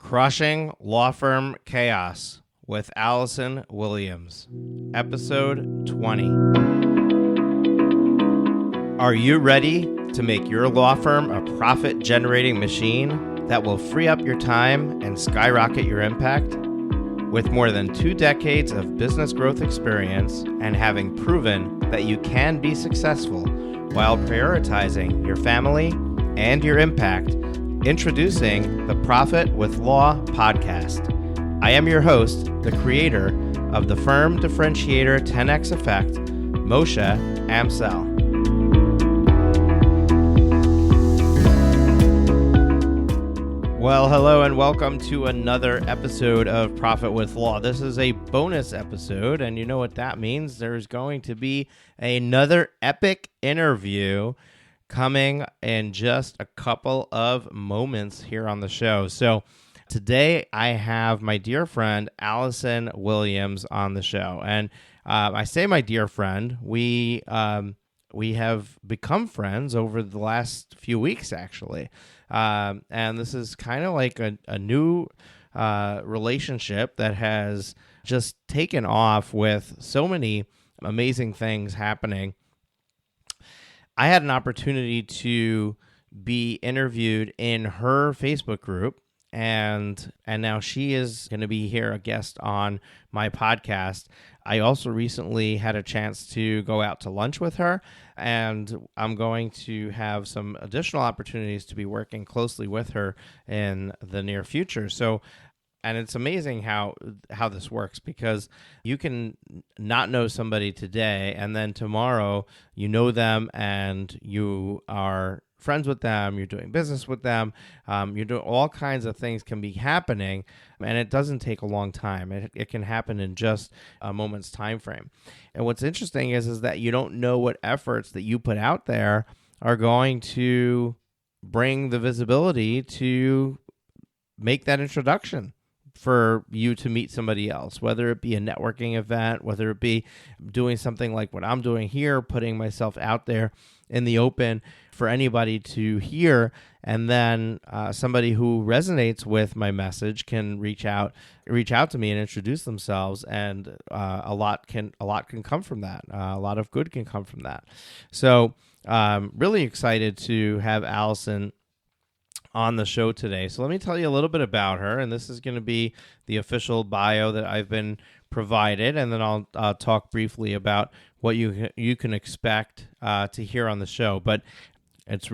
Crushing Law Firm Chaos with Allison Williams, Episode 20. Are you ready to make your law firm a profit-generating machine that will free up your time and skyrocket your impact? With more than 2 decades of business growth experience and having proven that you can be successful while prioritizing your family and your impact, introducing the Profit with Law podcast. I am your host, the creator of the Firm Differentiator 10X Effect, Moshe Amsel. Well, hello and welcome to another episode of Profit with Law. This is a bonus episode, and you know what that means. There's going to be another epic interview coming in just a couple of moments here on the show. So today I have my dear friend Allison Williams on the show, and I say my dear friend. We have become friends over the last few weeks, actually, and this is kind of like a new relationship that has just taken off with so many amazing things happening. I had an opportunity to be interviewed in her Facebook group, and now she is going to be here, a guest on my podcast. I also recently had a chance to go out to lunch with her, and I'm going to have some additional opportunities to be working closely with her in the near future. And it's amazing how this works, because you can not know somebody today and then tomorrow you know them and you are friends with them, you're doing business with them, you're doing all kinds of things can be happening, and it doesn't take a long time. It can happen in just a moment's time frame. And what's interesting is that you don't know what efforts that you put out there are going to bring the visibility to make that introduction for you to meet somebody else, whether it be a networking event, whether it be doing something like what I'm doing here, putting myself out there in the open for anybody to hear, and then somebody who resonates with my message can reach out to me and introduce themselves, and a lot can come from that. A lot of good can come from that. So really excited to have Allison on the show today. So let me tell you a little bit about her, and this is going to be the official bio that I've been provided, and then I'll talk briefly about what you can expect to hear on the show. But it's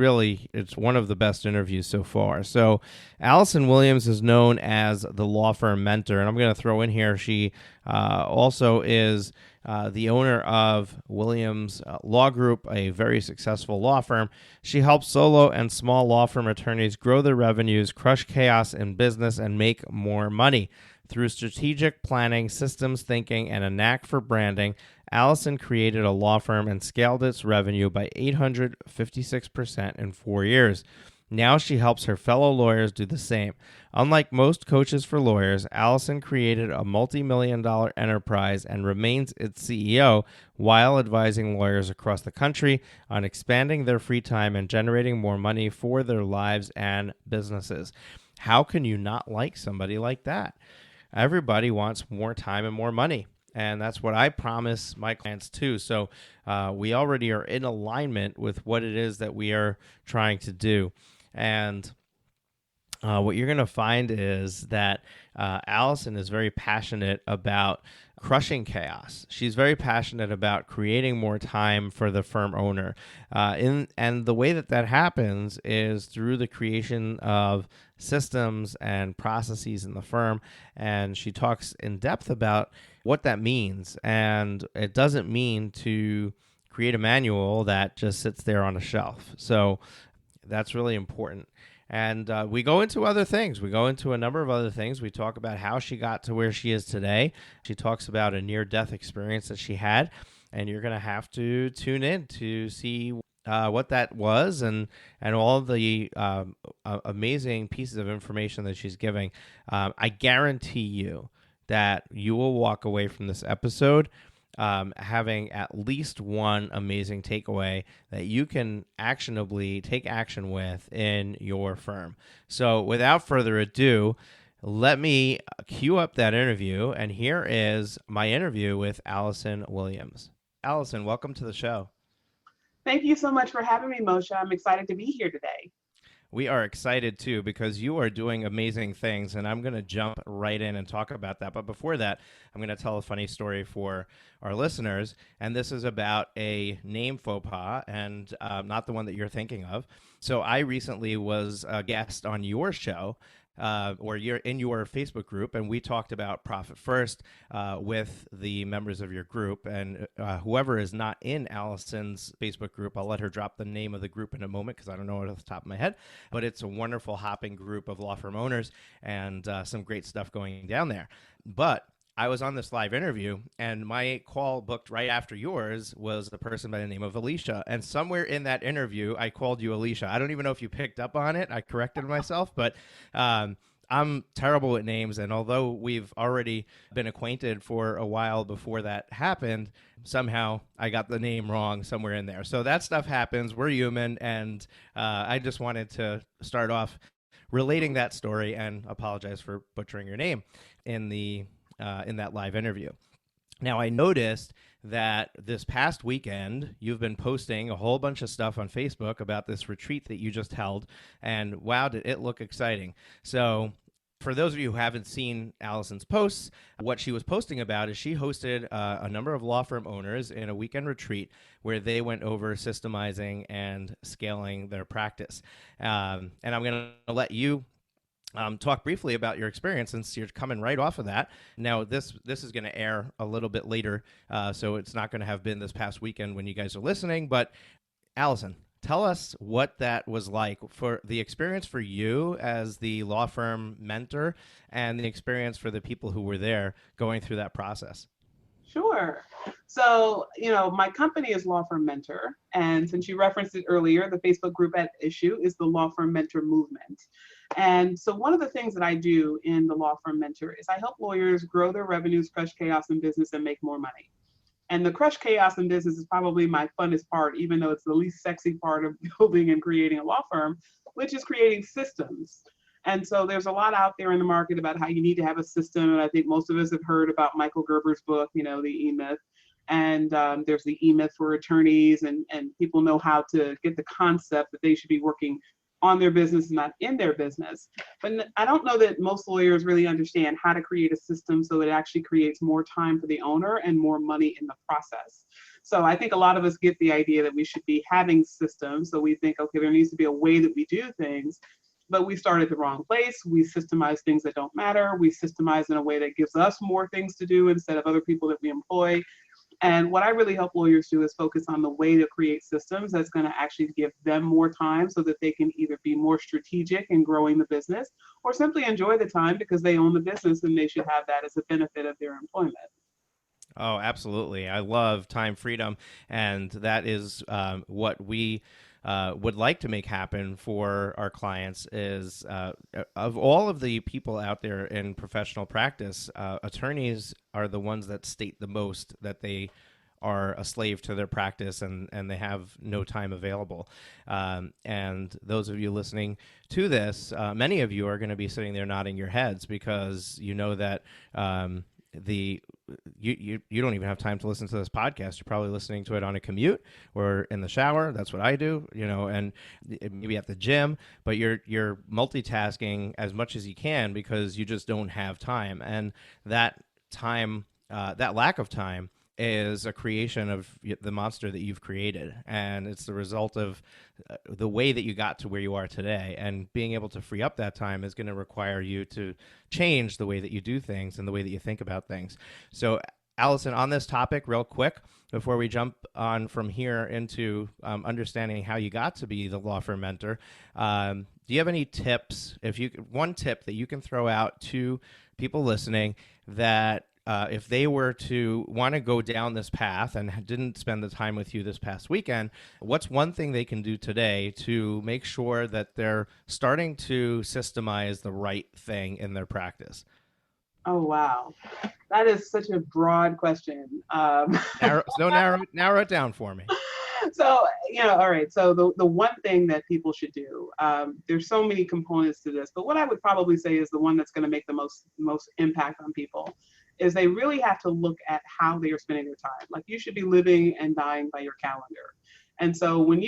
one of the best interviews so far. So Allison Williams is known as the law firm mentor, and I'm going to throw in here she also is the owner of Williams Law Group, a very successful law firm. She helps solo and small law firm attorneys grow their revenues, crush chaos in business, and make more money. Through strategic planning, systems thinking, and a knack for branding, Allison created a law firm and scaled its revenue by 856% in 4 years. Now she helps her fellow lawyers do the same. Unlike most coaches for lawyers, Allison created a multi-million-dollar enterprise and remains its CEO while advising lawyers across the country on expanding their free time and generating more money for their lives and businesses. How can you not like somebody like that? Everybody wants more time and more money, and that's what I promise my clients too. So we already are in alignment with what it is that we are trying to do. And what you're going to find is that Allison is very passionate about crushing chaos. She's very passionate about creating more time for the firm owner. And the way that happens is through the creation of systems and processes in the firm. And she talks in depth about what that means. And it doesn't mean to create a manual that just sits there on a shelf. So that's really important. And we go into other things. We go into a number of other things. We talk about how she got to where she is today. She talks about a near-death experience that she had, and you're going to have to tune in to see what that was and all the amazing pieces of information that she's giving. I guarantee you that you will walk away from this episode having at least one amazing takeaway that you can actionably take action with in your firm. So without further ado, let me cue up that interview. And here is my interview with Allison Williams. Allison, welcome to the show. Thank you so much for having me, Moshe. I'm excited to be here today. We are excited too because you are doing amazing things, and I'm going to jump right in and talk about that. But before that, I'm going to tell a funny story for our listeners, and this is about a name faux pas, and not the one that you're thinking of. So I recently was a guest on your show, or you're in your Facebook group, and we talked about Profit First with the members of your group. And whoever is not in Allison's Facebook group, I'll let her drop the name of the group in a moment because I don't know it off the top of my head. But it's a wonderful, hopping group of law firm owners and some great stuff going down there. But I was on this live interview, and my call booked right after yours was the person by the name of Alicia. And somewhere in that interview, I called you Alicia. I don't even know if you picked up on it. I corrected myself, but I'm terrible with names. And although we've already been acquainted for a while before that happened, somehow I got the name wrong somewhere in there. So that stuff happens. We're human. And I just wanted to start off relating that story and apologize for butchering your name in that live interview. Now, I noticed that this past weekend, you've been posting a whole bunch of stuff on Facebook about this retreat that you just held, and wow, did it look exciting. So for those of you who haven't seen Allison's posts, what she was posting about is she hosted a number of law firm owners in a weekend retreat where they went over systemizing and scaling their practice. And I'm going to let you talk briefly about your experience since you're coming right off of that. Now, this is going to air a little bit later, so it's not going to have been this past weekend when you guys are listening. But Allison, tell us what that was like for the experience for you as the law firm mentor and the experience for the people who were there going through that process. Sure. So, my company is Law Firm Mentor. And since you referenced it earlier, the Facebook group at issue is the Law Firm Mentor Movement. And so one of the things that I do in the Law Firm Mentor is I help lawyers grow their revenues, crush chaos in business, and make more money. And the crush chaos in business is probably my funnest part, even though it's the least sexy part of building and creating a law firm, which is creating systems. And so there's a lot out there in the market about how you need to have a system. And I think most of us have heard about Michael Gerber's book, the E-Myth. And there's the E-Myth for attorneys, and people know how to get the concept that they should be working on their business and not in their business. But I don't know that most lawyers really understand how to create a system so that it actually creates more time for the owner and more money in the process. So I think a lot of us get the idea that we should be having systems. So we think, okay, there needs to be a way that we do things, but we start at the wrong place. We systemize things that don't matter. We systemize in a way that gives us more things to do instead of other people that we employ. And what I really help lawyers do is focus on the way to create systems that's going to actually give them more time so that they can either be more strategic in growing the business or simply enjoy the time because they own the business and they should have that as a benefit of their employment. Oh, absolutely. I love time freedom, and that is what we would like to make happen for our clients is of all of the people out there in professional practice, attorneys are the ones that state the most that they are a slave to their practice and they have no time available. And those of you listening to this, many of you are going to be sitting there nodding your heads because you know that you don't even have time to listen to this podcast. You're probably listening to it on a commute or in the shower. That's what I do, and maybe at the gym, but you're multitasking as much as you can because you just don't have time. And that time, that lack of time is a creation of the monster that you've created. And it's the result of the way that you got to where you are today. And being able to free up that time is going to require you to change the way that you do things and the way that you think about things. So, Allison, on this topic, real quick, before we jump on from here into understanding how you got to be the law firm mentor, do you have any tips, one tip that you can throw out to people listening that if they were to want to go down this path and didn't spend the time with you this past weekend, what's one thing they can do today to make sure that they're starting to systemize the right thing in their practice? Oh, wow. That is such a broad question. Narrow it down for me. So, all right. So the one thing that people should do, there's so many components to this, but what I would probably say is the one that's going to make the most impact on people is they really have to look at how they are spending their time. Like you should be living and dying by your calendar. And so when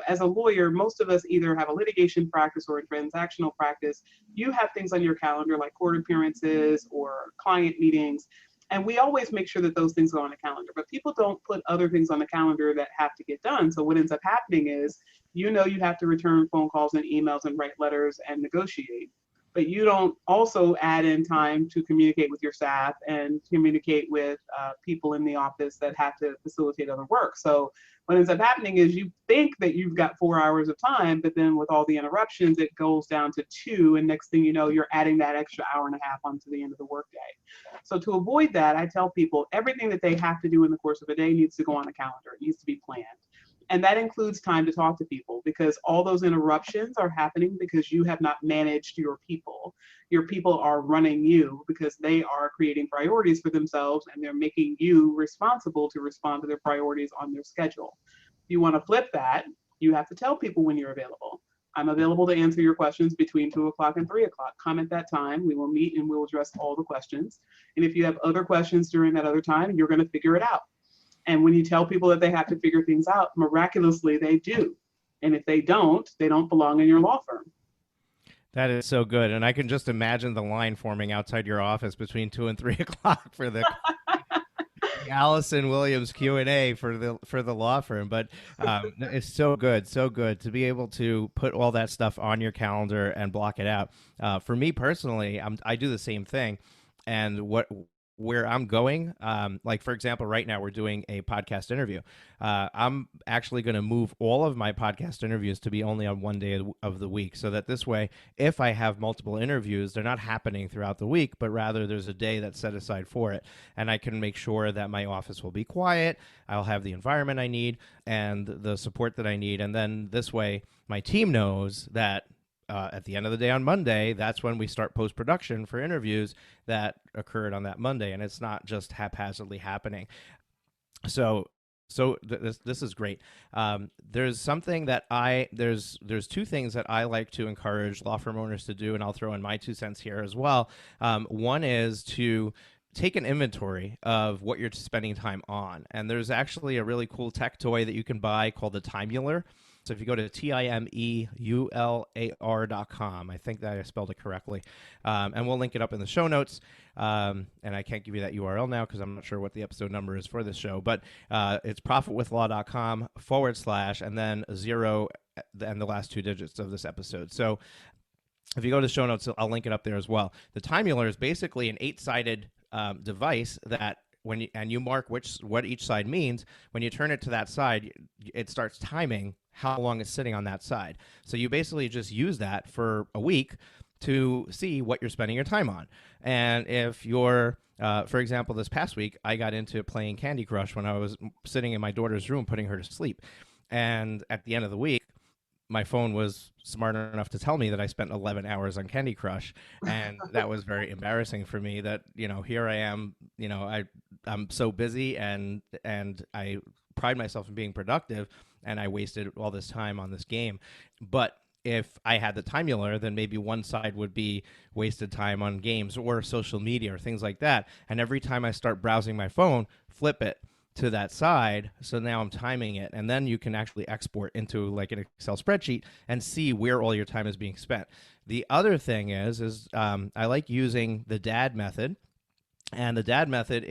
as a lawyer, most of us either have a litigation practice or a transactional practice. You have things on your calendar like court appearances or client meetings. And we always make sure that those things go on the calendar, but people don't put other things on the calendar that have to get done. So what ends up happening is, you have to return phone calls and emails and write letters and negotiate, but you don't also add in time to communicate with your staff and communicate with people in the office that have to facilitate other work. So what ends up happening is you think that you've got 4 hours of time, but then with all the interruptions, it goes down to 2. And next thing you know, you're adding that extra hour and a half onto the end of the workday. So to avoid that, I tell people everything that they have to do in the course of a day needs to go on a calendar. It needs to be planned. And that includes time to talk to people, because all those interruptions are happening because you have not managed your people. Your people are running you because they are creating priorities for themselves, and they're making you responsible to respond to their priorities on their schedule. If you want to flip that, you have to tell people when you're available. I'm available to answer your questions between 2 o'clock and 3 o'clock. Come at that time. We will meet and we will address all the questions. And if you have other questions during that other time, you're going to figure it out. And when you tell people that they have to figure things out, miraculously they do. And if they don't belong in your law firm. That is so good. And I can just imagine the line forming outside your office between 2 and 3 o'clock for the Allison Williams Q&A for the law firm. But it's so good to be able to put all that stuff on your calendar and block it out. For me personally, I do the same thing. And where I'm going, like for example, right now we're doing a podcast interview. I'm actually going to move all of my podcast interviews to be only on one day of the week, so that this way, if I have multiple interviews, they're not happening throughout the week, but rather there's a day that's set aside for it. And I can make sure that my office will be quiet, I'll have the environment I need and the support that I need. And then this way, my team knows that at the end of the day on Monday, that's when we start post-production for interviews that occurred on that Monday, and it's not just haphazardly happening. So this is great. There's something that there's 2 things that I like to encourage law firm owners to do, and I'll throw in my 2 cents here as well. One is to take an inventory of what you're spending time on. And there's actually a really cool tech toy that you can buy called the Timular. So if you go to TIMEULAR.com, I think that I spelled it correctly, and we'll link it up in the show notes. And I can't give you that URL now because I'm not sure what the episode number is for this show, but it's profitwithlaw.com / and then 0 and the last 2 digits of this episode. So if you go to the show notes, I'll link it up there as well. The Timular is basically an 8-sided device that you mark what each side means. When you turn it to that side, it starts timing how long it's sitting on that side. So you basically just use that for a week to see what you're spending your time on. And if you're, for example, this past week, I got into playing Candy Crush when I was sitting in my daughter's room putting her to sleep. And at the end of the week, my phone was smart enough to tell me that I spent 11 hours on Candy Crush. And that was very embarrassing for me that, here I am, I'm so busy and I pride myself in being productive, and I wasted all this time on this game. But if I had the Timular, then maybe one side would be wasted time on games or social media or things like that. And every time I start browsing my phone, flip it to that side. So now I'm timing it. And then you can actually export into like an Excel spreadsheet and see where all your time is being spent. The other thing is I like using the DAD method. And the DAD method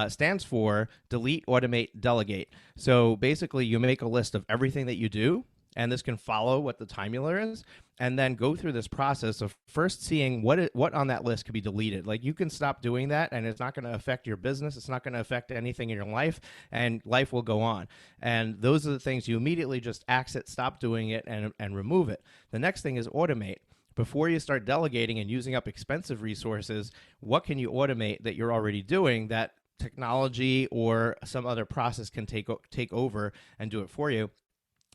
stands for delete, automate, delegate. So basically, you make a list of everything that you do, and this can follow what the Timular is, and then go through this process of first seeing what on that list could be deleted. Like you can stop doing that, and it's not going to affect your business. It's not going to affect anything in your life, and life will go on. And those are the things you immediately just exit, stop doing it, and remove it. The next thing is automate. Before you start delegating and using up expensive resources, what can you automate that you're already doing that technology or some other process can take over and do it for you?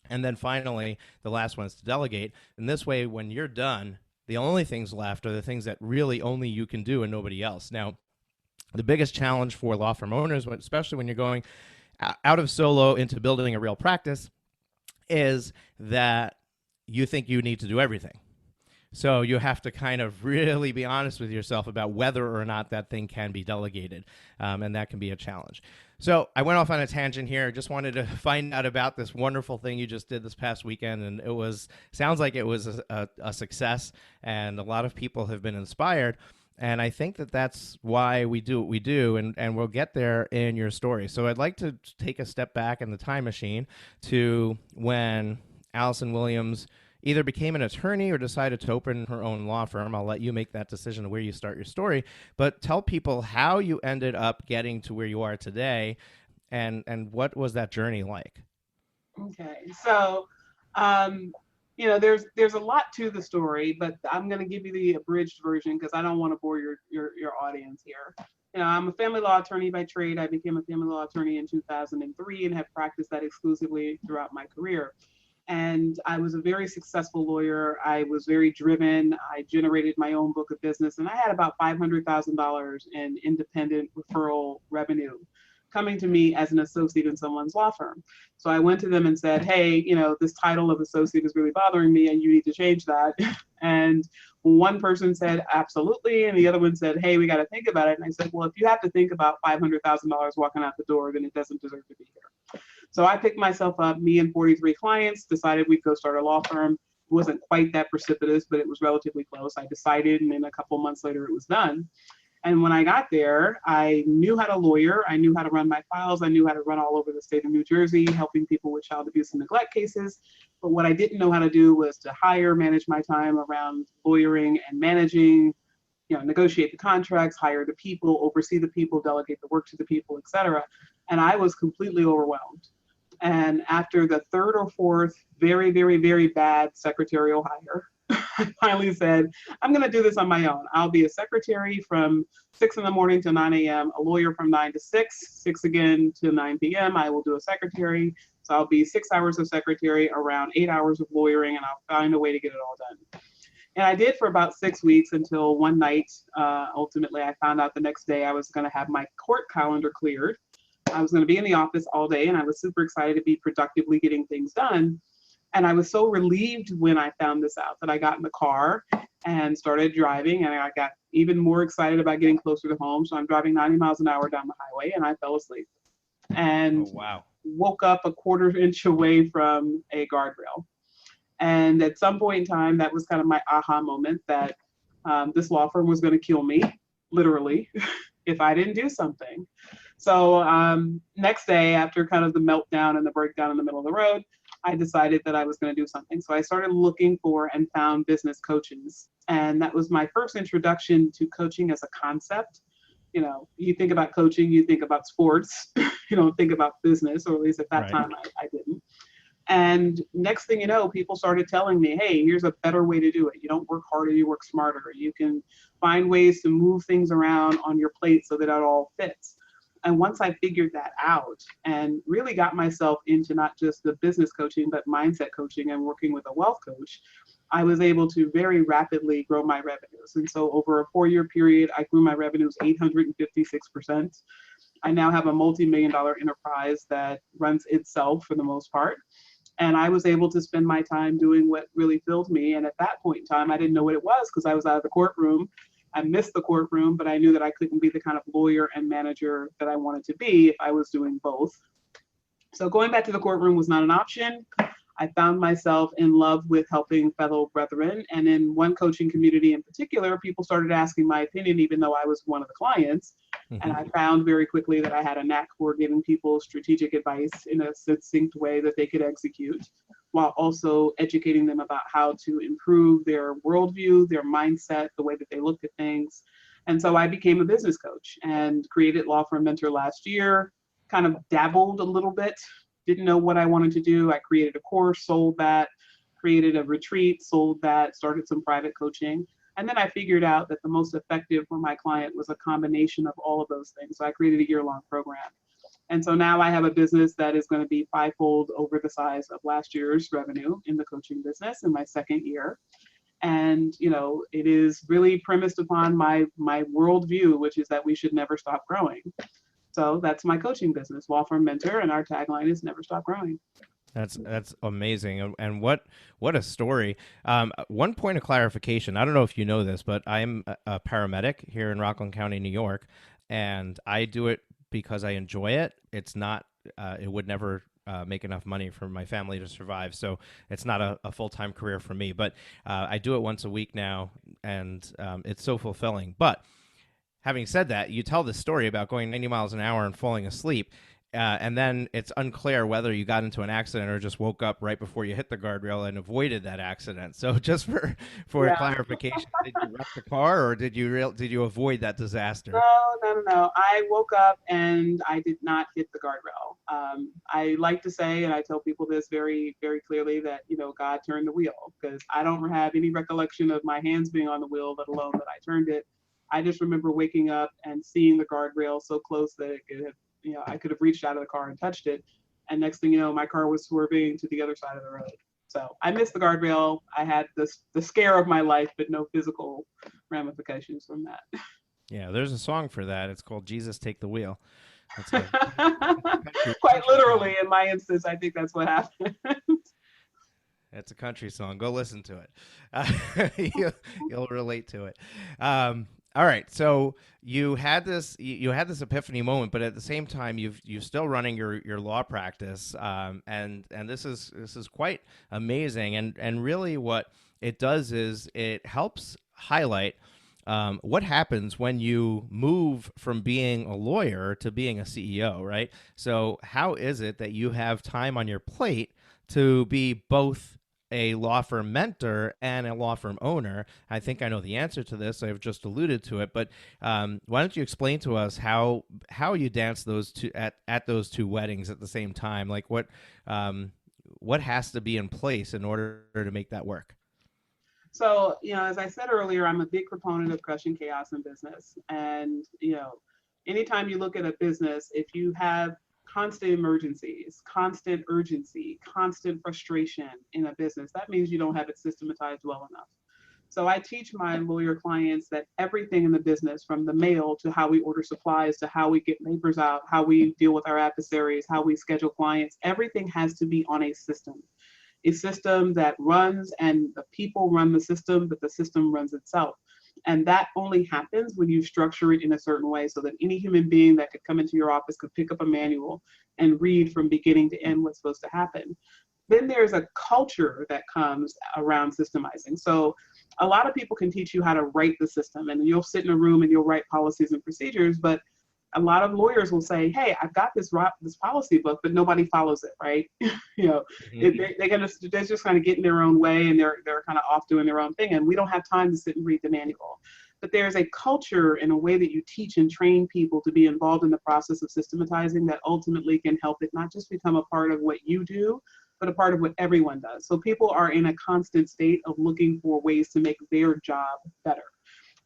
And then finally, the last one is to delegate. And this way, when you're done, the only things left are the things that really only you can do and nobody else. Now, the biggest challenge for law firm owners, especially when you're going out of solo into building a real practice is that you think you need to do everything. So you have to kind of really be honest with yourself about whether or not that thing can be delegated, and that can be a challenge. So I went off on a tangent here. Just wanted to find out about this wonderful thing you just did this past weekend, and sounds like it was a success, and a lot of people have been inspired. And I think that that's why we do what we do, and we'll get there in your story. So I'd like to take a step back in the time machine to when Allison Williams either became an attorney or decided to open her own law firm. I'll let you make that decision where you start your story, but tell people how you ended up getting to where you are today, and what was that journey like? Okay, so there's a lot to the story, but I'm going to give you the abridged version because I don't want to bore your audience here. I'm a family law attorney by trade. I became a family law attorney in 2003 and have practiced that exclusively throughout my career. And I was a very successful lawyer. I was very driven. I generated my own book of business, and I had about $500,000 in independent referral revenue coming to me as an associate in someone's law firm. So I went to them and said, hey, this title of associate is really bothering me and you need to change that. And one person said, absolutely. And the other one said, hey, we got to think about it. And I said, well, if you have to think about $500,000 walking out the door, then it doesn't deserve to be here. So I picked myself up, me and 43 clients, decided we'd go start a law firm. It wasn't quite that precipitous, but it was relatively close. I decided, and then a couple months later, it was done. And when I got there, I knew how to lawyer. I knew how to run my files. I knew how to run all over the state of New Jersey, helping people with child abuse and neglect cases. But what I didn't know how to do was to manage my time around lawyering and managing, negotiate the contracts, hire the people, oversee the people, delegate the work to the people, et cetera. And I was completely overwhelmed. And after the third or fourth very, very, very bad secretarial hire, I finally said, I'm going to do this on my own. I'll be a secretary from 6 a.m. to 9 a.m., a lawyer from 9 to 6, 6 again to 9 p.m. I will do a secretary. So I'll be 6 hours of secretary, around 8 hours of lawyering, and I'll find a way to get it all done. And I did for about 6 weeks until one night, ultimately, I found out the next day I was going to have my court calendar cleared. I was going to be in the office all day, and I was super excited to be productively getting things done. And I was so relieved when I found this out that I got in the car and started driving, and I got even more excited about getting closer to home. So I'm driving 90 miles an hour down the highway, and I fell asleep and woke up a quarter-inch away from a guardrail. And at some point in time, that was kind of my aha moment that this law firm was going to kill me, literally, if I didn't do something. So next day, after kind of the meltdown and the breakdown in the middle of the road, I decided that I was going to do something. So I started looking for and found business coaches. And that was my first introduction to coaching as a concept. You think about coaching, you think about sports, you don't think about business, or at least at that time I didn't. And next thing you know, people started telling me, hey, here's a better way to do it. You don't work harder, you work smarter. You can find ways to move things around on your plate so that it all fits. And once I figured that out and really got myself into not just the business coaching, but mindset coaching and working with a wealth coach, I was able to very rapidly grow my revenues. And so over a 4-year period, I grew my revenues 856%. I now have a multi-million-dollar enterprise that runs itself for the most part. And I was able to spend my time doing what really filled me. And at that point in time, I didn't know what it was because I was out of the courtroom. I missed the courtroom, but I knew that I couldn't be the kind of lawyer and manager that I wanted to be if I was doing both. So going back to the courtroom was not an option. I found myself in love with helping fellow brethren. And in one coaching community in particular, people started asking my opinion, even though I was one of the clients. Mm-hmm. And I found very quickly that I had a knack for giving people strategic advice in a succinct way that they could execute, while also educating them about how to improve their worldview, their mindset, the way that they looked at things. And so I became a business coach and created Law Firm Mentor last year, kind of dabbled a little bit, didn't know what I wanted to do. I created a course, sold that, created a retreat, sold that, started some private coaching. And then I figured out that the most effective for my client was a combination of all of those things. So I created a year-long program. And so now I have a business that is going to be 5-fold over the size of last year's revenue in the coaching business in my second year. And, it is really premised upon my worldview, which is that we should never stop growing. So that's my coaching business, Law Firm Mentor, and our tagline is Never Stop Growing. That's amazing, and what a story. One point of clarification: I don't know if you know this, but I am a paramedic here in Rockland County, New York, and I do it because I enjoy it. It's not. It would never make enough money for my family to survive, so it's not a full time career for me. But I do it once a week now, and it's so fulfilling. But having said that, you tell this story about going 90 miles an hour and falling asleep. And then it's unclear whether you got into an accident or just woke up right before you hit the guardrail and avoided that accident. So just for Yeah. clarification, did you wreck the car or did you avoid that No, disaster? no. I woke up and I did not hit the guardrail. I like to say, and I tell people this very, very clearly, that God turned the wheel, because I don't have any recollection of my hands being on the wheel, let alone that I turned it. I just remember waking up and seeing the guardrail so close that it could have, I could have reached out of the car and touched it. And next thing you know, my car was swerving to the other side of the road. So I missed the guardrail. I had the scare of my life, but no physical ramifications from that. Yeah, there's a song for that. It's called "Jesus Take the Wheel." That's a Quite country literally, song. in my instance, I think that's what happened. It's a country song. Go listen to it. You'll relate to it. All right. So you had this epiphany moment, but at the same time, you've still running your law practice, and this is quite amazing. And really, what it does is it helps highlight what happens when you move from being a lawyer to being a CEO, right? So how is it that you have time on your plate to be both a law firm mentor and a law firm owner? I think I know the answer to this. I've just alluded to it, but why don't you explain to us how you dance those two at those two weddings at the same time? Like what has to be in place in order to make that work? So, as I said earlier, I'm a big proponent of crushing chaos in business. And, anytime you look at a business, if you have constant emergencies, constant urgency, constant frustration in a business, that means you don't have it systematized well enough. So I teach my lawyer clients that everything in the business, from the mail to how we order supplies to how we get papers out, how we deal with our adversaries, how we schedule clients, everything has to be on a system that runs, and the people run the system, but the system runs itself. And that only happens when you structure it in a certain way so that any human being that could come into your office could pick up a manual and read from beginning to end what's supposed to happen. Then there's a culture that comes around systemizing. So a lot of people can teach you how to write the system, and you'll sit in a room and you'll write policies and procedures, but a lot of lawyers will say, "Hey, I've got this policy book, but nobody follows it, right?" Mhm. They're just kind of get in their own way, and they're kind of off doing their own thing, and we don't have time to sit and read the manual. But there's a culture and a way that you teach and train people to be involved in the process of systematizing that ultimately can help it not just become a part of what you do, but a part of what everyone does. So people are in a constant state of looking for ways to make their job better.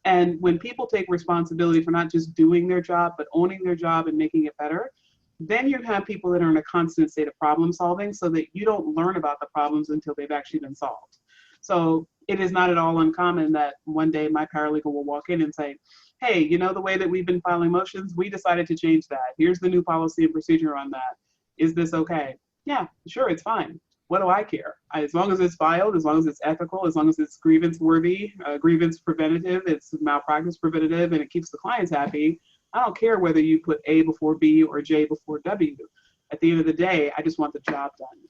And when people take responsibility for not just doing their job, but owning their job and making it better, then you have people that are in a constant state of problem solving, so that you don't learn about the problems until they've actually been solved. So it is not at all uncommon that one day my paralegal will walk in and say, "Hey, the way that we've been filing motions, we decided to change that. Here's the new policy and procedure on that. Is this okay?" Yeah, sure, it's fine. What do I care? As long as it's filed, as long as it's ethical, as long as it's grievance worthy, grievance preventative, it's malpractice preventative, and it keeps the clients happy. I don't care whether you put A before B or J before W. At the end of the day, I just want the job done.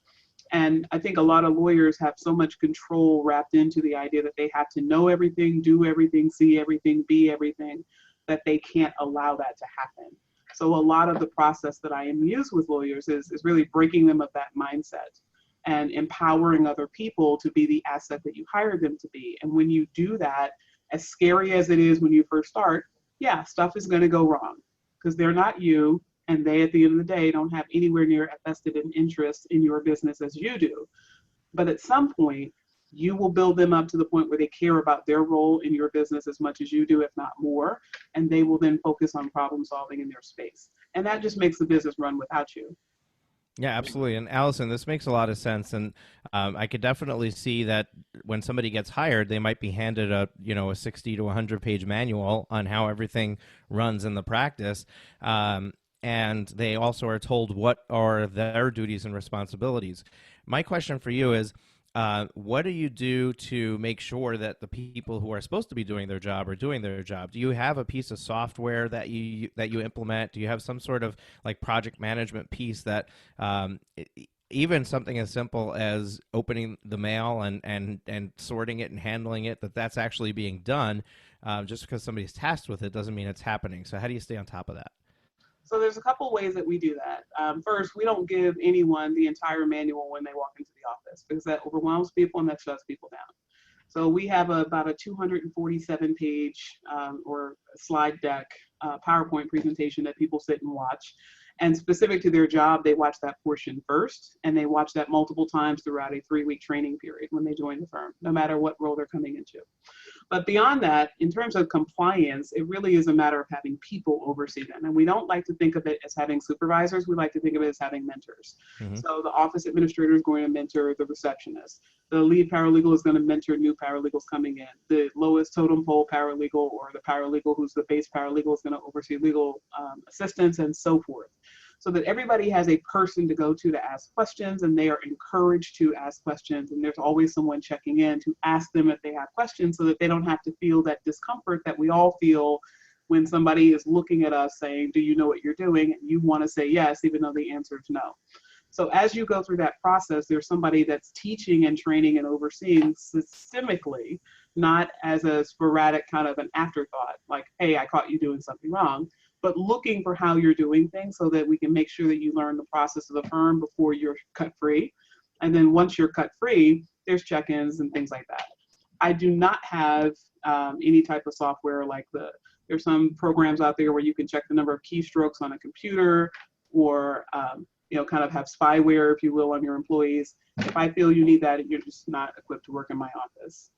And I think a lot of lawyers have so much control wrapped into the idea that they have to know everything, do everything, see everything, be everything, that they can't allow that to happen. So a lot of the process that I use with lawyers is really breaking them of that mindset and empowering other people to be the asset that you hired them to be. And when you do that, as scary as it is when you first start, yeah, stuff is going to go wrong, because they're not you, and they, at the end of the day, don't have anywhere near a vested interest in your business as you do. But at some point, you will build them up to the point where they care about their role in your business as much as you do, if not more, and they will then focus on problem solving in their space. And that just makes the business run without you. Yeah, absolutely. And Allison, this makes a lot of sense, and I could definitely see that when somebody gets hired, they might be handed a 60 to 100 page manual on how everything runs in the practice. and they also are told what are their duties and responsibilities. My question for you is, what do you do to make sure that the people who are supposed to be doing their job are doing their job? Do you have a piece of software that you implement? Do you have some sort of like project management piece that even something as simple as opening the mail and sorting it and handling it, that's actually being done? Just because somebody's tasked with it doesn't mean it's happening. So how do you stay on top of that? So there's a couple ways that we do that. First, we don't give anyone the entire manual when they walk into the office because that overwhelms people and that shuts people down. So we have about a 247 page or slide deck PowerPoint presentation that people sit and watch. And specific to their job, they watch that portion first, and they watch that multiple times throughout a 3-week training period when they join the firm, no matter what role they're coming into. But beyond that, in terms of compliance, it really is a matter of having people oversee them. And we don't like to think of it as having supervisors. We like to think of it as having mentors. Mm-hmm. So the office administrator is going to mentor the receptionist. The lead paralegal is going to mentor new paralegals coming in. The lowest totem pole paralegal or the paralegal who's the base paralegal is going to oversee legal assistance and so forth. So that everybody has a person to go to ask questions, and they are encouraged to ask questions. And there's always someone checking in to ask them if they have questions so that they don't have to feel that discomfort that we all feel when somebody is looking at us saying, do you know what you're doing? And you want to say yes, even though the answer is no. So as you go through that process, there's somebody that's teaching and training and overseeing systemically, not as a sporadic kind of an afterthought, like, hey, I caught you doing something wrong, but looking for how you're doing things so that we can make sure that you learn the process of the firm before you're cut free. And then once you're cut free, there's check-ins and things like that. I do not have any type of software like there's some programs out there where you can check the number of keystrokes on a computer or, kind of have spyware, if you will, on your employees. If I feel you need that, you're just not equipped to work in my office.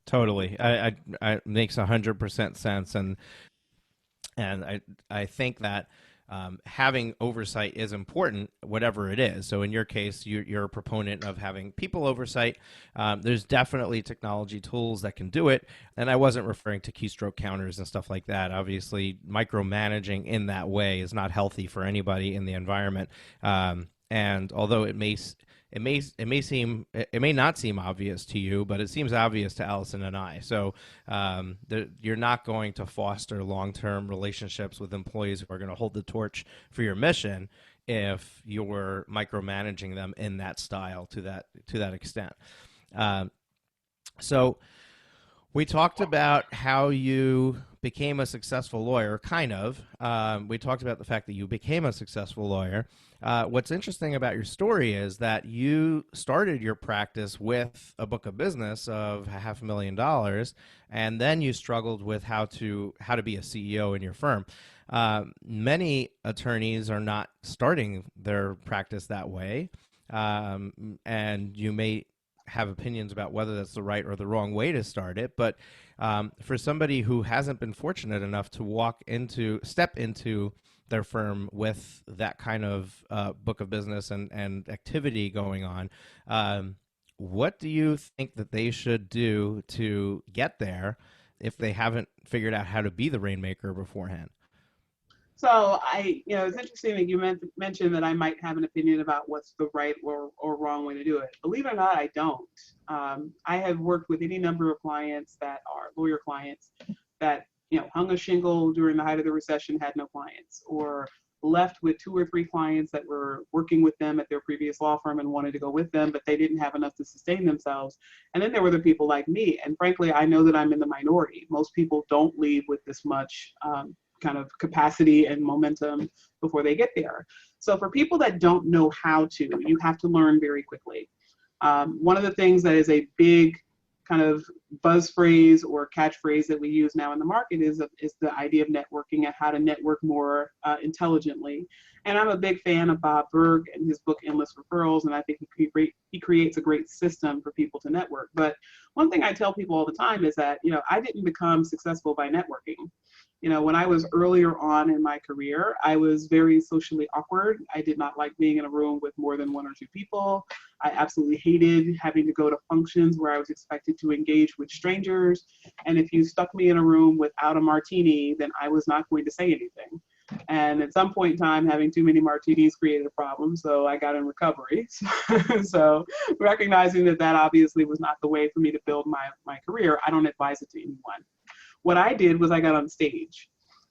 Totally. I makes 100% sense. And I think that having oversight is important, whatever it is. So in your case, you're a proponent of having people oversight. There's definitely technology tools that can do it. And I wasn't referring to keystroke counters and stuff like that. Obviously, micromanaging in that way is not healthy for anybody in the environment. And although it may not seem obvious to you, but it seems obvious to Allison and I. So you're not going to foster long-term relationships with employees who are going to hold the torch for your mission if you're micromanaging them in that style to that extent. So we talked about how you became a successful lawyer, kind of. We talked about the fact that you became a successful lawyer. What's interesting about your story is that you started your practice with a book of business of $500,000, and then you struggled with how to be a CEO in your firm. Many attorneys are not starting their practice that way, and you may have opinions about whether that's the right or the wrong way to start it. But for somebody who hasn't been fortunate enough to step into their firm with that kind of book of business and activity going on, what do you think that they should do to get there if they haven't figured out how to be the rainmaker beforehand? So it's interesting that you mentioned that I might have an opinion about what's the right or wrong way to do it. Believe it or not, I don't. I have worked with any number of clients that are lawyer clients that, hung a shingle during the height of the recession, had no clients, or left with 2 or 3 clients that were working with them at their previous law firm and wanted to go with them, but they didn't have enough to sustain themselves. And then there were the people like me. And frankly, I know that I'm in the minority. Most people don't leave with this much kind of capacity and momentum before they get there. So for people that don't know how to, you have to learn very quickly. One of the things that is a big kind of buzz phrase or catchphrase that we use now in the market is the idea of networking and how to network more intelligently. And I'm a big fan of Bob Berg and his book, Endless Referrals, and I think he creates a great system for people to network. But one thing I tell people all the time is that, I didn't become successful by networking. When I was earlier on in my career, I was very socially awkward. I did not like being in a room with more than 1 or 2 people. I absolutely hated having to go to functions where I was expected to engage with strangers. And if you stuck me in a room without a martini, then I was not going to say anything. And at some point in time, having too many martinis created a problem. So I got in recovery. So recognizing that that obviously was not the way for me to build my career, I don't advise it to anyone. What I did was I got on stage,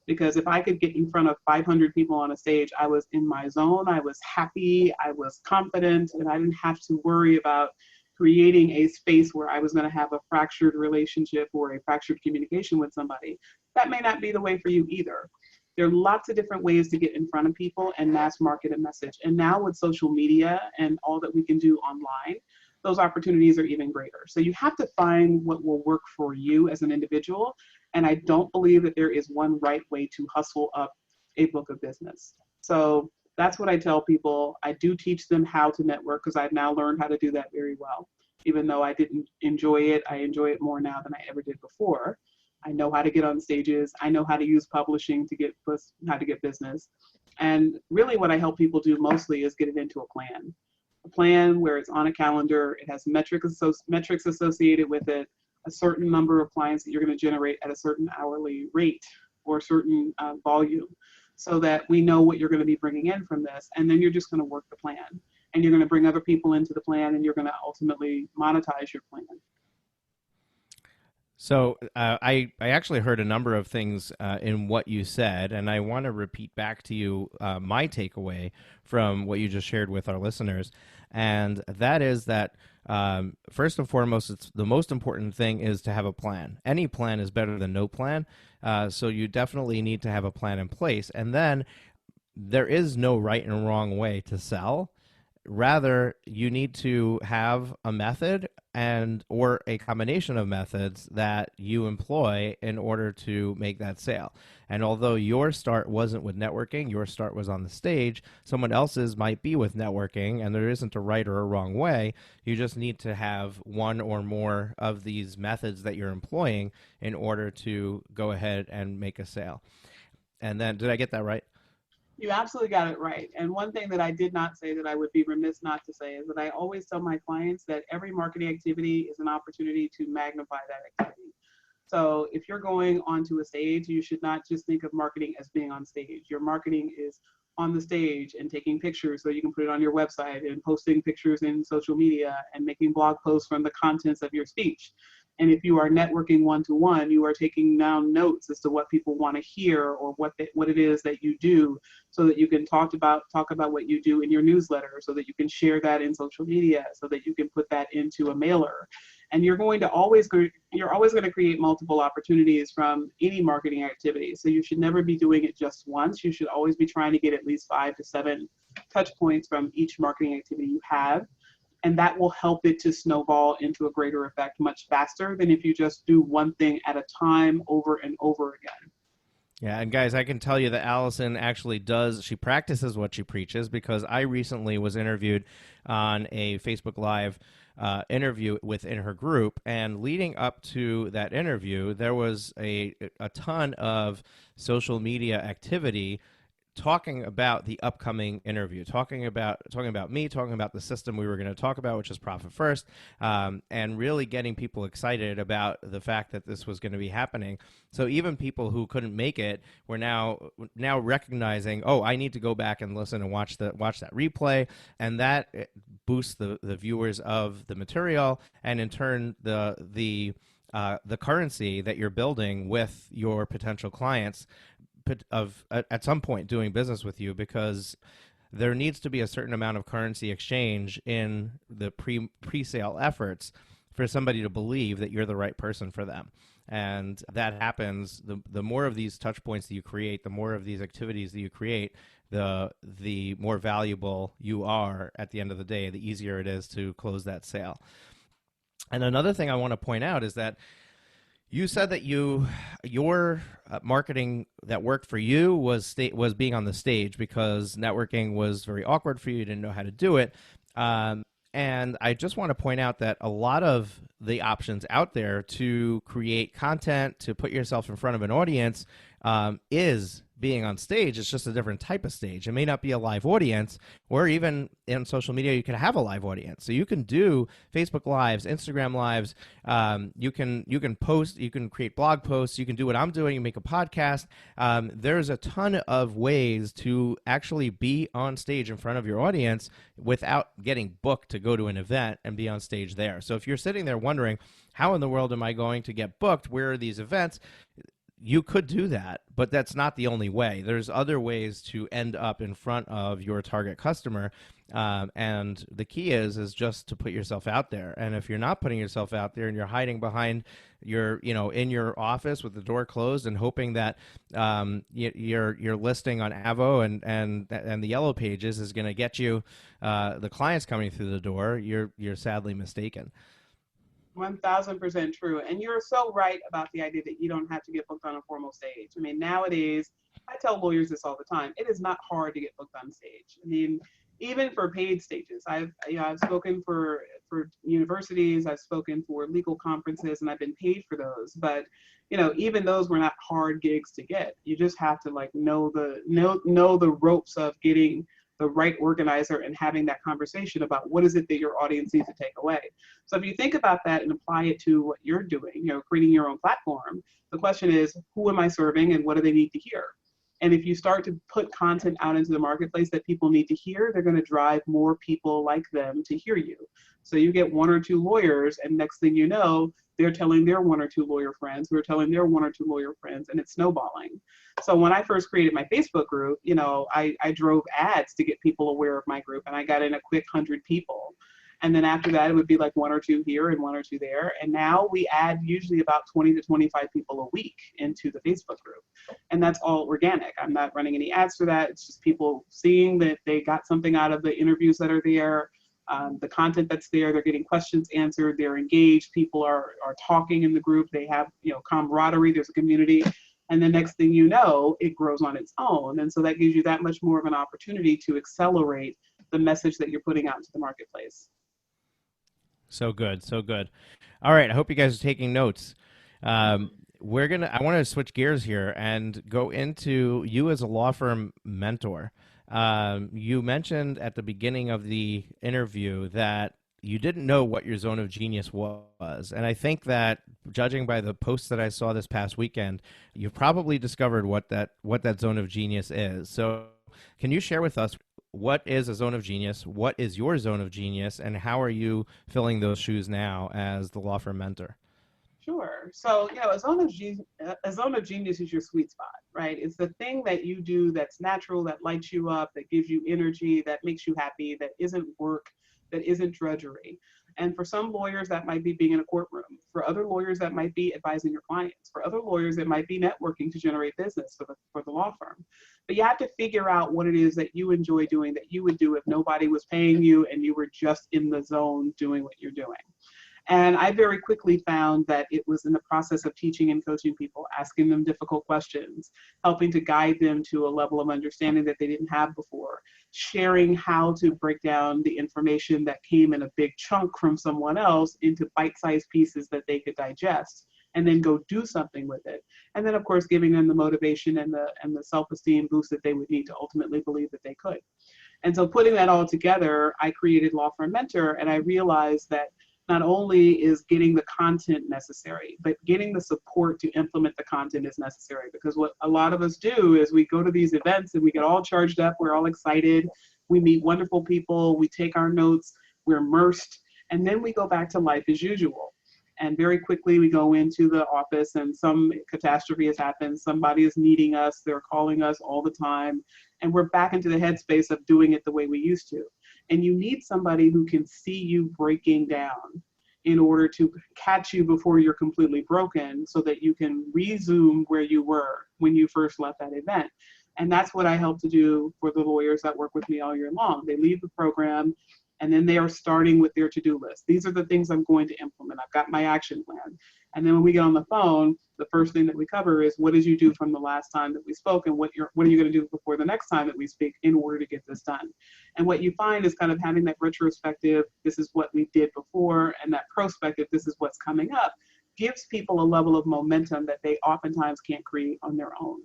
because if I could get in front of 500 people on a stage, I was in my zone, I was happy, I was confident, and I didn't have to worry about creating a space where I was going to have a fractured relationship or a fractured communication with somebody. That may not be the way for you either. There are lots of different ways to get in front of people and mass market a message. And now with social media and all that we can do online, those opportunities are even greater. So you have to find what will work for you as an individual. And I don't believe that there is one right way to hustle up a book of business. So that's what I tell people. I do teach them how to network, because I've now learned how to do that very well. Even though I didn't enjoy it, I enjoy it more now than I ever did before. I know how to get on stages. I know how to use publishing to get business. And really what I help people do mostly is get it into a plan where it's on a calendar. It has metrics associated with it, a certain number of clients that you're going to generate at a certain hourly rate or certain volume, so that we know what you're going to be bringing in from this. And then you're just going to work the plan, and you're going to bring other people into the plan, and you're going to ultimately monetize your plan. So I actually heard a number of things in what you said, and I want to repeat back to you my takeaway from what you just shared with our listeners, and that is that first and foremost, it's the most important thing is to have a plan. Any plan is better than no plan, so you definitely need to have a plan in place, and then there is no right and wrong way to sell. Rather, you need to have a method or a combination of methods that you employ in order to make that sale. And although your start wasn't with networking, your start was on the stage, someone else's might be with networking, and there isn't a right or a wrong way. You just need to have one or more of these methods that you're employing in order to go ahead and make a sale. And then, did I get that right? You absolutely got it right. And one thing that I did not say that I would be remiss not to say is that I always tell my clients that every marketing activity is an opportunity to magnify that activity. So if you're going onto a stage, you should not just think of marketing as being on stage. Your marketing is on the stage and taking pictures so you can put it on your website, and posting pictures in social media, and making blog posts from the contents of your speech. And if you are networking one-to-one, you are taking down notes as to what people want to hear, or what it is that you do, so that you can talk about what you do in your newsletter, so that you can share that in social media, so that you can put that into a mailer. And you're always going to create multiple opportunities from any marketing activity. So you should never be doing it just once. You should always be trying to get at least 5 to 7 touch points from each marketing activity you have. And that will help it to snowball into a greater effect much faster than if you just do one thing at a time over and over again. Yeah, and guys, I can tell you that Allison actually she practices what she preaches, because I recently was interviewed on a Facebook Live interview within her group, and leading up to that interview, there was a ton of social media activity talking about the upcoming interview, talking about me, talking about the system we were going to talk about, which is Profit First, and really getting people excited about the fact that this was going to be happening. So even people who couldn't make it were now recognizing, oh, I need to go back and listen and watch that replay, and that boosts the viewers of the material, and in turn the currency that you're building with your potential clients at some point doing business with you, because there needs to be a certain amount of currency exchange in the pre-sale efforts for somebody to believe that you're the right person for them. And that happens, the more of these touch points that you create, the more of these activities that you create, the more valuable you are at the end of the day, the easier it is to close that sale. And another thing I want to point out is that you said that your marketing that worked for you was being on the stage, because networking was very awkward for you. You didn't know how to do it. And I just want to point out that a lot of the options out there to create content, to put yourself in front of an audience, is being on stage. It's just a different type of stage. It may not be a live audience, or even in social media, you can have a live audience. So you can do Facebook Lives, Instagram Lives. You can post, you can create blog posts, you can do what I'm doing, you make a podcast. There's a ton of ways to actually be on stage in front of your audience without getting booked to go to an event and be on stage there. So if you're sitting there wondering, how in the world am I going to get booked? Where are these events? You could do that, but that's not the only way. There's other ways to end up in front of your target customer, and the key is just to put yourself out there. And if you're not putting yourself out there and you're hiding behind your, in your office with the door closed and hoping that your listing on Avo and the Yellow Pages is going to get you the clients coming through the door, you're sadly mistaken. 1000% true. And you're so right about the idea that you don't have to get booked on a formal stage. I mean, nowadays, I tell lawyers this all the time. It is not hard to get booked on stage. I mean, even for paid stages, I've spoken for universities, I've spoken for legal conferences, and I've been paid for those. But even those were not hard gigs to get. You just have to know the ropes of getting the right organizer and having that conversation about what is it that your audience needs to take away. So if you think about that and apply it to what you're doing, creating your own platform, the question is, who am I serving and what do they need to hear? And if you start to put content out into the marketplace that people need to hear, they're going to drive more people like them to hear you. So you get one or two lawyers, and next thing you know, they're telling their one or two lawyer friends who are telling their one or two lawyer friends, and it's snowballing. So when I first created my Facebook group, I drove ads to get people aware of my group, and I got in a quick 100 people. And then after that, it would be like one or two here and one or two there. And now we add usually about 20 to 25 people a week into the Facebook group. And that's all organic. I'm not running any ads for that. It's just people seeing that they got something out of the interviews that are there, the content that's there. They're getting questions answered. They're engaged. People are talking in the group. They have, camaraderie. There's a community. And the next thing you know, it grows on its own. And so that gives you that much more of an opportunity to accelerate the message that you're putting out into the marketplace. So good, so good. All right, I hope you guys are taking notes. I want to switch gears here and go into you as a law firm mentor. You mentioned at the beginning of the interview that you didn't know what your zone of genius was. And I think that, judging by the posts that I saw this past weekend, you've probably discovered what that zone of genius is. So can you share with us, what is a zone of genius? What is your zone of genius? And how are you filling those shoes now as the law firm mentor? Sure. So, a zone of genius is your sweet spot, right? It's the thing that you do that's natural, that lights you up, that gives you energy, that makes you happy, that isn't work, that isn't drudgery. And for some lawyers, that might be being in a courtroom. For other lawyers, that might be advising your clients. For other lawyers, it might be networking to generate business for the law firm. But you have to figure out what it is that you enjoy doing, that you would do if nobody was paying you and you were just in the zone doing what you're doing. And I very quickly found that it was in the process of teaching and coaching people, asking them difficult questions, helping to guide them to a level of understanding that they didn't have before, sharing how to break down the information that came in a big chunk from someone else into bite-sized pieces that they could digest and then go do something with it. And then, of course, giving them the motivation and the self-esteem boost that they would need to ultimately believe that they could. And so putting that all together, I created Law Firm Mentor, and I realized that not only is getting the content necessary, but getting the support to implement the content is necessary. Because what a lot of us do is we go to these events and we get all charged up, we're all excited, we meet wonderful people, we take our notes, we're immersed, and then we go back to life as usual. And very quickly we go into the office and some catastrophe has happened, somebody is needing us, they're calling us all the time, and we're back into the headspace of doing it the way we used to. And you need somebody who can see you breaking down in order to catch you before you're completely broken so that you can resume where you were when you first left that event. And that's what I help to do for the lawyers that work with me all year long. They leave the program and then they are starting with their to-do list. These are the things I'm going to implement. I've got my action plan. And then when we get on the phone, the first thing that we cover is, what did you do from the last time that we spoke, and what are you going to do before the next time that we speak in order to get this done? And what you find is kind of having that retrospective, this is what we did before, and that prospective, this is what's coming up, gives people a level of momentum that they oftentimes can't create on their own.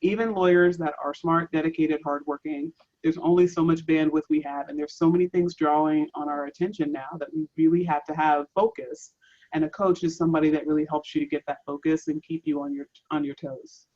even lawyers that are smart, dedicated, hardworking, there's only so much bandwidth we have, and there's so many things drawing on our attention now that we really have to have focus. And a coach is somebody that really helps you to get that focus and keep you on your toes.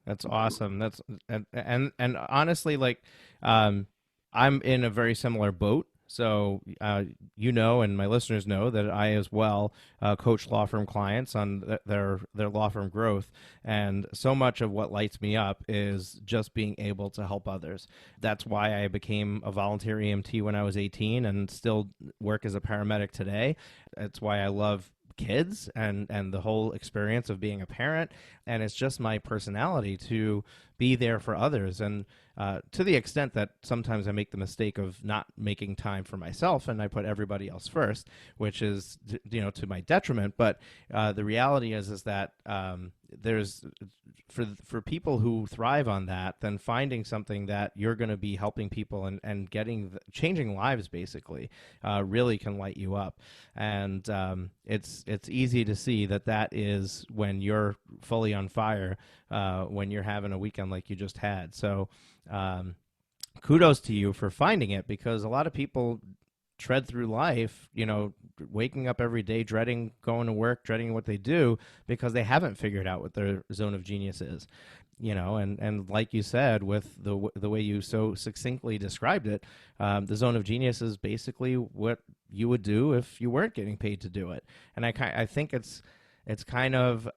That's awesome. That's and honestly, like, um, I'm in a very similar boat. So, and my listeners know that I as well coach law firm clients on their law firm growth, and so much of what lights me up is just being able to help others. That's why I became a volunteer EMT when I was 18, and still work as a paramedic today. That's why I love kids and the whole experience of being a parent, and it's just my personality to be there for others, and to the extent that sometimes I make the mistake of not making time for myself and I put everybody else first, which is to my detriment. But the reality is that there's for people who thrive on that, then finding something that you're going to be helping people and changing lives basically really can light you up. And it's easy to see that is when you're fully on fire, when you're having a weekend like you just had. So kudos to you for finding it, because a lot of people tread through life, waking up every day, dreading going to work, dreading what they do, because they haven't figured out what their zone of genius is. And like you said, with the way you so succinctly described it, the zone of genius is basically what you would do if you weren't getting paid to do it. And I think it's kind of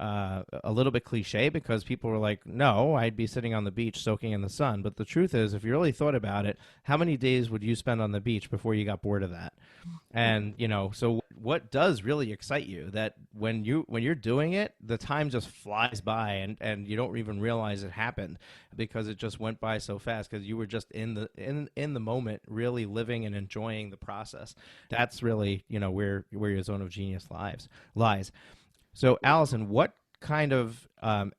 a little bit cliche, because people were like, no, I'd be sitting on the beach soaking in the sun. But the truth is, if you really thought about it, how many days would you spend on the beach before you got bored of that? And, so what does really excite you? That when you're doing it, the time just flies by, and you don't even realize it happened, because it just went by so fast, because you were just in the moment, really living and enjoying the process. That's really, where your zone of genius lies. So, Allison, what kind of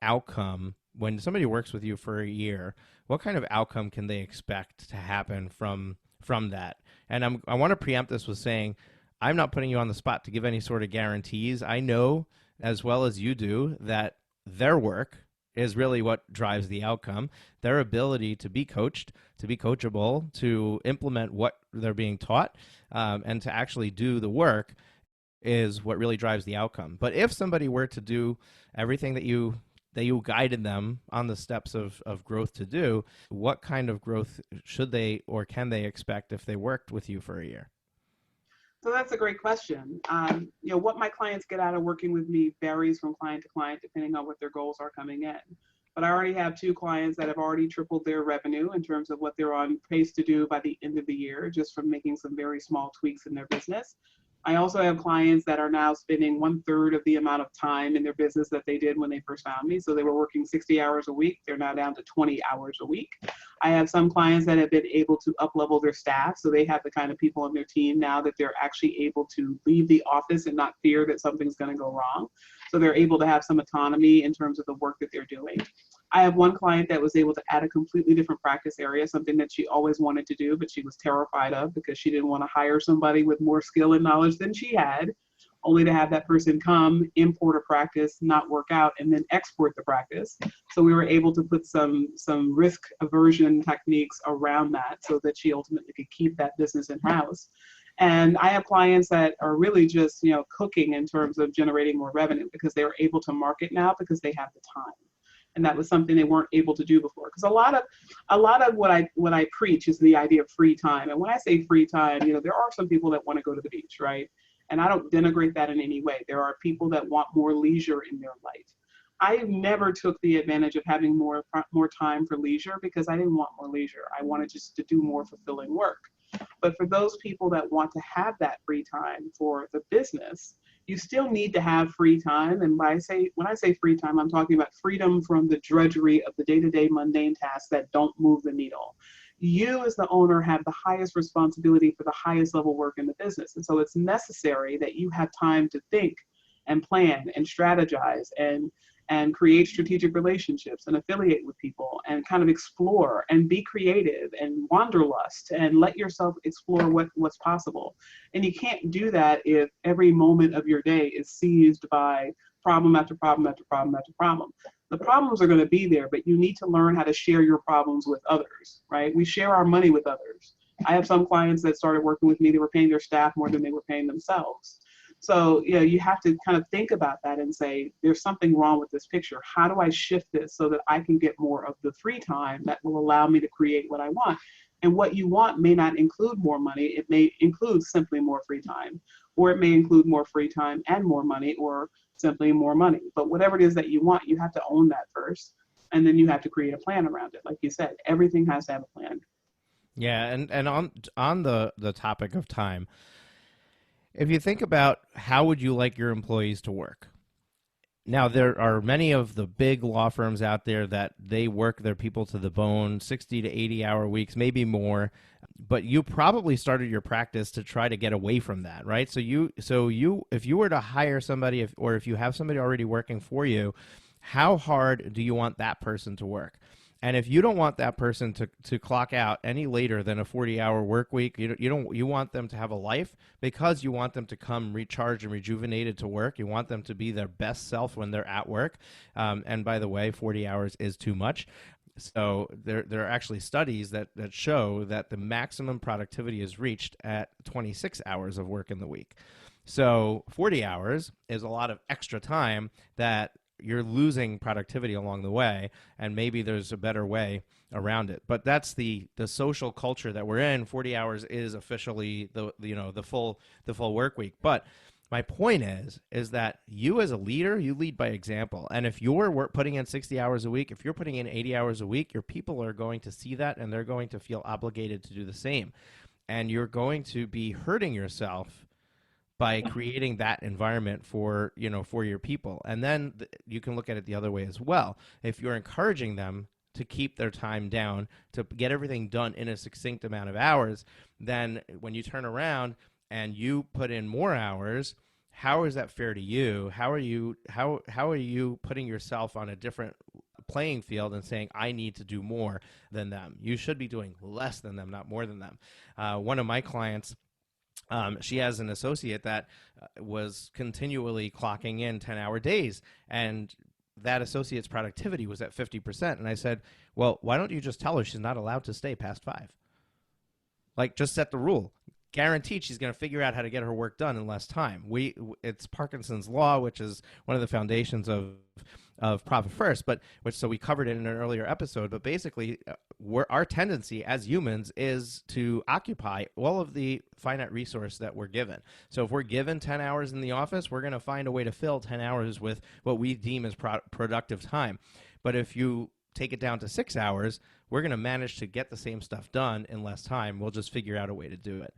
outcome, when somebody works with you for a year, what kind of outcome can they expect to happen from that? And I want to preempt this with saying, I'm not putting you on the spot to give any sort of guarantees. I know as well as you do that their work is really what drives the outcome. Their ability to be coached, to be coachable, to implement what they're being taught, and to actually do the work is what really drives the outcome. But if somebody were to do everything that you guided them on the steps of growth to do, what kind of growth should they or can they expect if they worked with you for a year? So that's a great question. What my clients get out of working with me varies from client to client, depending on what their goals are coming in. But I already have 2 clients that have already tripled their revenue in terms of what they're on pace to do by the end of the year, just from making some very small tweaks in their business. I also have clients that are now spending 1/3 of the amount of time in their business that they did when they first found me. So they were working 60 hours a week. They're now down to 20 hours a week. I have some clients that have been able to up-level their staff. So they have the kind of people on their team now that they're actually able to leave the office and not fear that something's going to go wrong. So they're able to have some autonomy in terms of the work that they're doing. I have one client that was able to add a completely different practice area, something that she always wanted to do, but she was terrified of because she didn't want to hire somebody with more skill and knowledge than she had, only to have that person come, import a practice, not work out, and then export the practice. So we were able to put some risk aversion techniques around that so that she ultimately could keep that business in-house. And I have clients that are really just, cooking in terms of generating more revenue because they are able to market now because they have the time. And that was something they weren't able to do before. Because a lot of what I preach is the idea of free time. And when I say free time, there are some people that want to go to the beach, right? And I don't denigrate that in any way. There are people that want more leisure in their life. I never took the advantage of having more time for leisure because I didn't want more leisure. I wanted just to do more fulfilling work. But for those people that want to have that free time for the business, you still need to have free time. And when I say free time, I'm talking about freedom from the drudgery of the day-to-day mundane tasks that don't move the needle. You as the owner have the highest responsibility for the highest level work in the business. And so it's necessary that you have time to think and plan and strategize and create strategic relationships and affiliate with people and kind of explore and be creative and wanderlust and let yourself explore what's possible. And you can't do that if every moment of your day is seized by problem after problem after problem after problem. The problems are going to be there, but you need to learn how to share your problems with others, right? We share our money with others. I have some clients that started working with me, they were paying their staff more than they were paying themselves. So, you have to kind of think about that and say, there's something wrong with this picture. How do I shift this so that I can get more of the free time that will allow me to create what I want? And what you want may not include more money. It may include simply more free time, or it may include more free time and more money, or simply more money. But whatever it is that you want, you have to own that first. And then you have to create a plan around it. Like you said, everything has to have a plan. Yeah, and on the topic of time, if you think about how would you like your employees to work? Now, there are many of the big law firms out there that they work their people to the bone, 60 to 80-hour weeks, maybe more. But you probably started your practice to try to get away from that, right? So if you were to hire somebody, or if you have somebody already working for you, how hard do you want that person to work? And if you don't want that person to clock out any later than a 40-hour work week, you want them to have a life, because you want them to come recharged and rejuvenated to work. You want them to be their best self when they're at work. And by the way, 40 hours is too much. So there are actually studies that show that the maximum productivity is reached at 26 hours of work in the week. So 40 hours is a lot of extra time that you're losing productivity along the way, and maybe there's a better way around it. But that's the social culture that we're in. 40 hours is officially the full work week. But my point is that you as a leader, you lead by example. And if you're putting in 60 hours a week, if you're putting in 80 hours a week, your people are going to see that, and they're going to feel obligated to do the same. And you're going to be hurting yourself by creating that environment for your people. And then you can look at it the other way as well. If you're encouraging them to keep their time down, to get everything done in a succinct amount of hours, then when you turn around and you put in more hours, how is that fair to you? How are you putting yourself on a different playing field and saying, I need to do more than them? You should be doing less than them, not more than them. One of my clients, she has an associate that was continually clocking in 10-hour days, and that associate's productivity was at 50%. And I said, well, why don't you just tell her she's not allowed to stay past 5? Like, just set the rule. Guaranteed she's going to figure out how to get her work done in less time. It's Parkinson's law, which is one of the foundations of Profit First, so we covered it in an earlier episode. But basically, our tendency as humans is to occupy all of the finite resource that we're given. So if we're given 10 hours in the office, we're going to find a way to fill 10 hours with what we deem as productive time. But if you take it down to 6 hours, we're going to manage to get the same stuff done in less time. We'll just figure out a way to do it.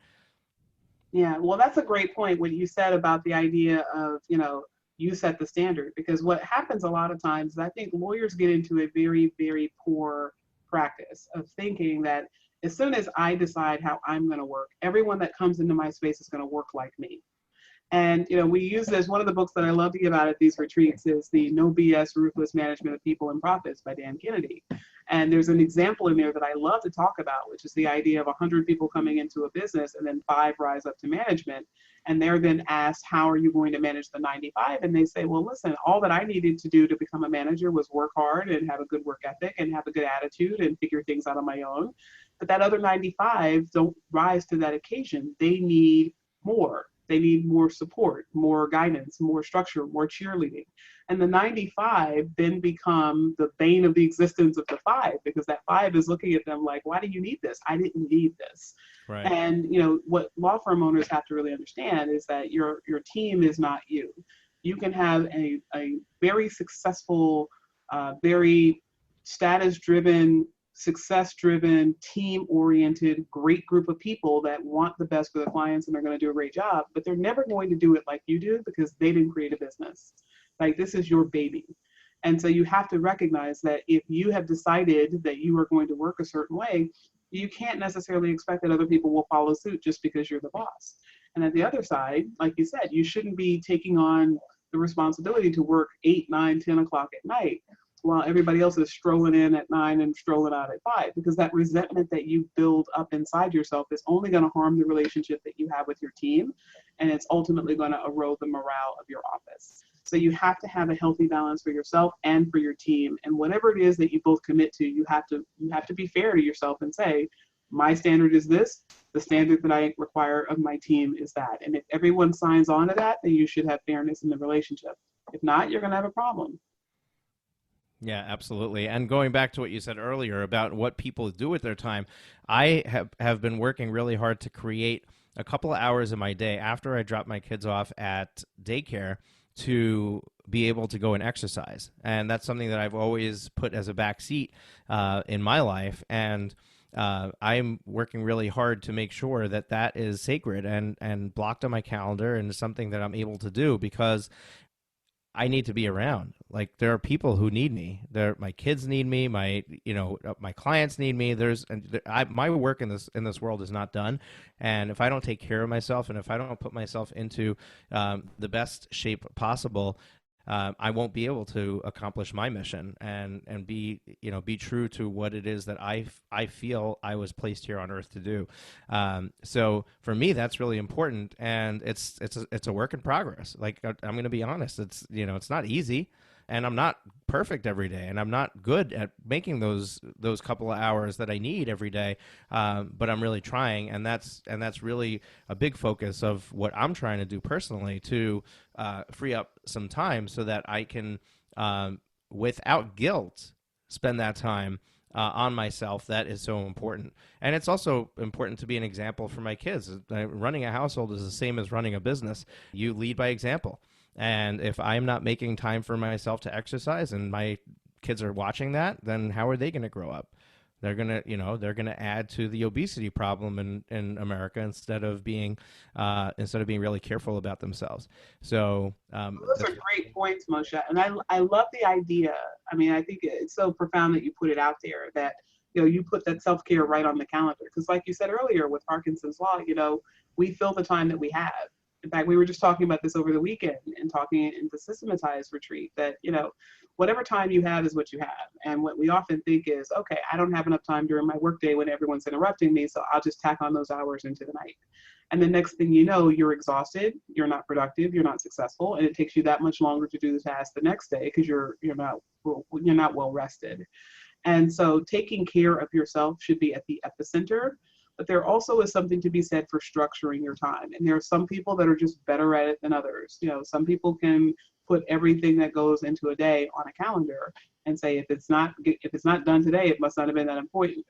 Yeah, well, that's a great point, what you said about the idea of, you set the standard. Because what happens a lot of times is I think lawyers get into a very, very poor practice of thinking that as soon as I decide how I'm going to work, everyone that comes into my space is going to work like me. And, we use this. One of the books that I love to give out at these retreats is the No BS Ruthless Management of People and Profits by Dan Kennedy. And there's an example in there that I love to talk about, which is the idea of 100 people coming into a business and then 5 rise up to management. And they're then asked, how are you going to manage the 95? And they say, well, listen, all that I needed to do to become a manager was work hard and have a good work ethic and have a good attitude and figure things out on my own. But that other 95 don't rise to that occasion. They need more. They need more support, more guidance, more structure, more cheerleading. And the 95 then become the bane of the existence of the 5, because that 5 is looking at them like, why do you need this? I didn't need this. Right. And what law firm owners have to really understand is that your team is not you. You can have a very successful, very status-driven, success-driven, team-oriented, great group of people that want the best for the clients and they're going to do a great job, but they're never going to do it like you do because they didn't create a business. Like, this is your baby. And so you have to recognize that if you have decided that you are going to work a certain way, you can't necessarily expect that other people will follow suit just because you're the boss. And at the other side, like you said, you shouldn't be taking on the responsibility to work 8, 9, 10 o'clock at night while everybody else is strolling in at 9 and strolling out at 5, because that resentment that you build up inside yourself is only going to harm the relationship that you have with your team, and it's ultimately going to erode the morale of your office. So you have to have a healthy balance for yourself and for your team. And whatever it is that you both commit to, you have to be fair to yourself and say, my standard is this, the standard that I require of my team is that. And if everyone signs on to that, then you should have fairness in the relationship. If not, you're going to have a problem. Yeah, absolutely. And going back to what you said earlier about what people do with their time, I have been working really hard to create a couple of hours of my day after I drop my kids off at daycare to be able to go and exercise. And that's something that I've always put as a back seat in my life. And I'm working really hard to make sure that that is sacred and blocked on my calendar and something that I'm able to do because I need to be around. Like there are people who need me. My kids need me. My clients need me. My work in this world is not done, and if I don't take care of myself and if I don't put myself into the best shape possible, I won't be able to accomplish my mission and be true to what it is that I feel I was placed here on earth to do. So for me, that's really important, and it's a work in progress. Like I'm going to be honest, it's not easy, and I'm not perfect every day, and I'm not good at making those couple of hours that I need every day. But I'm really trying, and that's really a big focus of what I'm trying to do personally to free up some time so that I can, without guilt, spend that time on myself. That is so important. And it's also important to be an example for my kids. Running a household is the same as running a business. You lead by example. And if I'm not making time for myself to exercise and my kids are watching that, then how are they going to grow up? They're gonna add to the obesity problem in America instead of being really careful about themselves. So Those are great points, Moshe. And I love the idea. I mean, I think it's so profound that you put it out there that, you put that self-care right on the calendar. Because like you said earlier with Parkinson's law, we fill the time that we have. In fact, we were just talking about this over the weekend and talking in the systematized retreat that, whatever time you have is what you have. And what we often think is, okay, I don't have enough time during my workday when everyone's interrupting me, so I'll just tack on those hours into the night. And the next thing you know, you're exhausted, you're not productive, you're not successful, and it takes you that much longer to do the task the next day because you're not well rested. And so taking care of yourself should be at the epicenter. But there also is something to be said for structuring your time. And there are some people that are just better at it than others. Some people can put everything that goes into a day on a calendar and say, if it's not done today, it must not have been that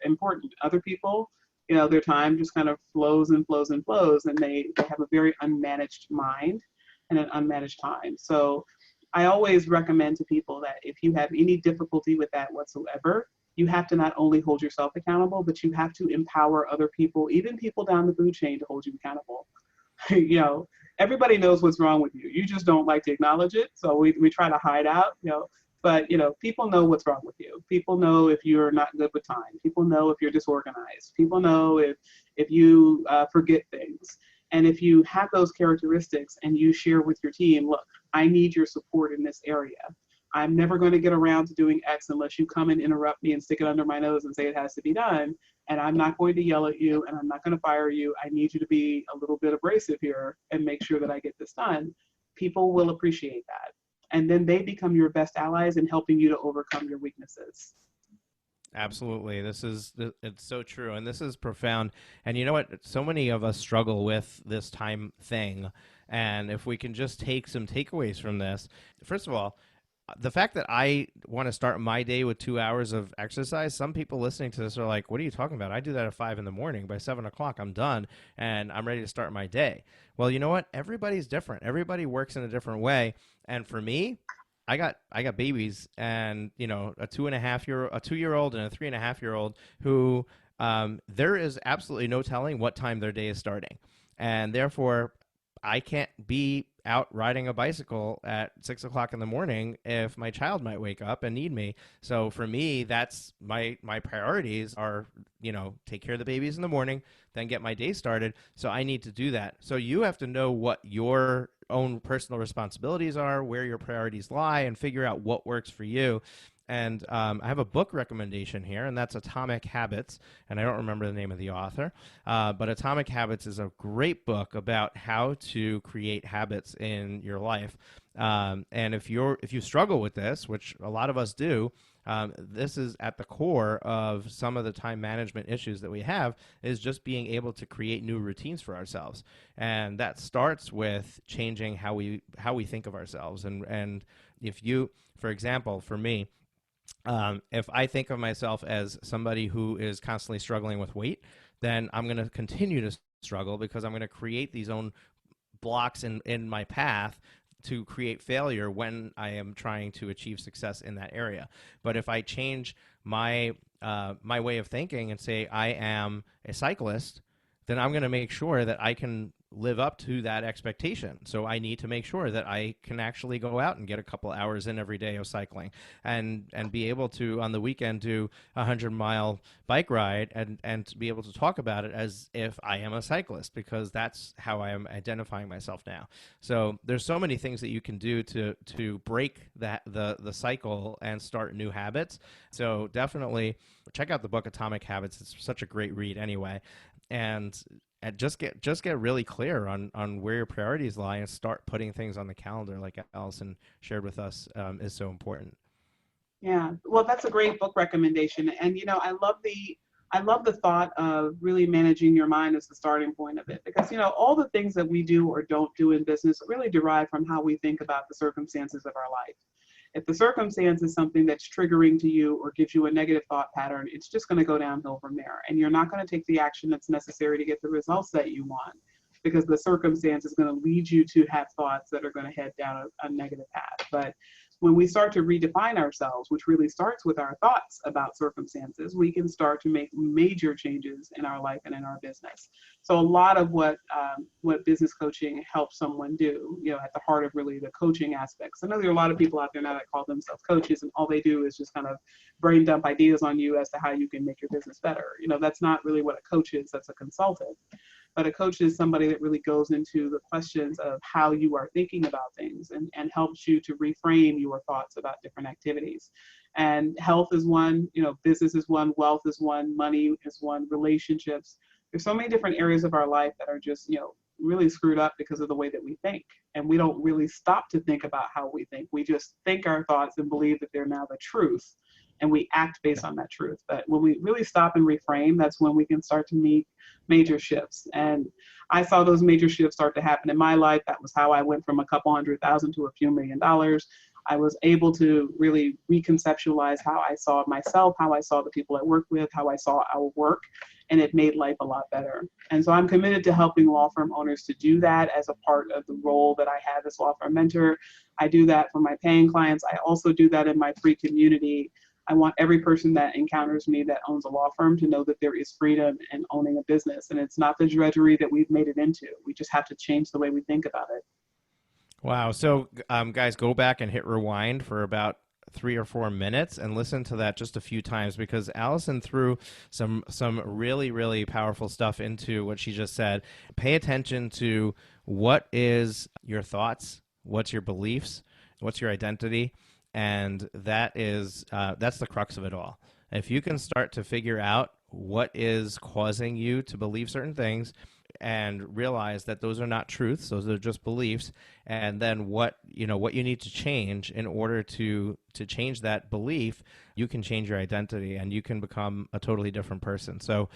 important. Other people, their time just kind of flows and flows and flows, and they have a very unmanaged mind and an unmanaged time. So I always recommend to people that if you have any difficulty with that whatsoever, you have to not only hold yourself accountable, but you have to empower other people, even people down the food chain, to hold you accountable. Everybody knows what's wrong with you. You just don't like to acknowledge it. So we try to hide out, but people know what's wrong with you. People know if you're not good with time. People know if you're disorganized. People know if you forget things. And if you have those characteristics and you share with your team, look, I need your support in this area. I'm never going to get around to doing X unless you come and interrupt me and stick it under my nose and say it has to be done. And I'm not going to yell at you and I'm not going to fire you. I need you to be a little bit abrasive here and make sure that I get this done. People will appreciate that. And then they become your best allies in helping you to overcome your weaknesses. Absolutely. It's so true. And this is profound. And you know what? So many of us struggle with this time thing. And if we can just take some takeaways from this, first of all, the fact that I want to start my day with 2 hours of exercise, some people listening to this are like, what are you talking about? I do that at 5 a.m. By 7 o'clock, I'm done and I'm ready to start my day. Well, you know what? Everybody's different. Everybody works in a different way. And for me, I got babies and, a 2-year-old and a 3.5-year-old who there is absolutely no telling what time their day is starting. And therefore, I can't be out riding a bicycle at 6 o'clock in the morning if my child might wake up and need me. So for me, that's my priorities are, take care of the babies in the morning, then get my day started. So I need to do that. So you have to know what your own personal responsibilities are, where your priorities lie, and figure out what works for you. And I have a book recommendation here, and that's Atomic Habits. And I don't remember the name of the author, but Atomic Habits is a great book about how to create habits in your life. And if you struggle with this, which a lot of us do, this is at the core of some of the time management issues that we have, is just being able to create new routines for ourselves. And that starts with changing how we think of ourselves. And if you, for example, for me, if I think of myself as somebody who is constantly struggling with weight, then I'm going to continue to struggle because I'm going to create these own blocks in my path to create failure when I am trying to achieve success in that area. But if I change my my way of thinking and say I am a cyclist, then I'm going to make sure that I can live up to that expectation. So I need to make sure that I can actually go out and get a couple hours in every day of cycling, and be able to on the weekend do a 100-mile bike ride, and to be able to talk about it as if I am a cyclist, because that's how I am identifying myself now. So there's so many things that you can do to break the cycle and start new habits. So definitely check out the book Atomic Habits. It's such a great read anyway. And just get really clear on where your priorities lie and start putting things on the calendar, like Allison shared with us, is so important. Yeah, well, that's a great book recommendation. And I love the thought of really managing your mind as the starting point of it, because all the things that we do or don't do in business really derive from how we think about the circumstances of our life. If the circumstance is something that's triggering to you or gives you a negative thought pattern, it's just going to go downhill from there. And you're not going to take the action that's necessary to get the results that you want, because the circumstance is going to lead you to have thoughts that are going to head down a negative path. But when we start to redefine ourselves, which really starts with our thoughts about circumstances, we can start to make major changes in our life and in our business. So a lot of what business coaching helps someone do, at the heart of really the coaching aspects. I know there are a lot of people out there now that call themselves coaches, and all they do is just kind of brain dump ideas on you as to how you can make your business better. That's not really what a coach is. That's a consultant. But a coach is somebody that really goes into the questions of how you are thinking about things, and helps you to reframe your thoughts about different activities. And health is one, business is one, wealth is one, money is one, relationships. There's so many different areas of our life that are just, really screwed up because of the way that we think. And we don't really stop to think about how we think. We just think our thoughts and believe that they're now the truth, and we act based on that truth. But when we really stop and reframe, that's when we can start to make major shifts. And I saw those major shifts start to happen in my life. That was how I went from a couple $100,000 to a few $1,000,000. I was able to really reconceptualize how I saw myself, how I saw the people I worked with, how I saw our work, and it made life a lot better. And so I'm committed to helping law firm owners to do that as a part of the role that I have as law firm mentor. I do that for my paying clients. I also do that in my free community. I want every person that encounters me that owns a law firm to know that there is freedom in owning a business, and it's not the drudgery that we've made it into. We just have to change the way we think about it. Wow. So guys, go back and hit rewind for about 3 or 4 minutes and listen to that just a few times, because Allison threw some really, really powerful stuff into what she just said. Pay attention to what is your thoughts, what's your beliefs, what's your identity, and that's the crux of it all. If you can start to figure out what is causing you to believe certain things, and realize that those are not truths, those are just beliefs, and then what you need to change in order to change that belief, you can change your identity and you can become a totally different person. So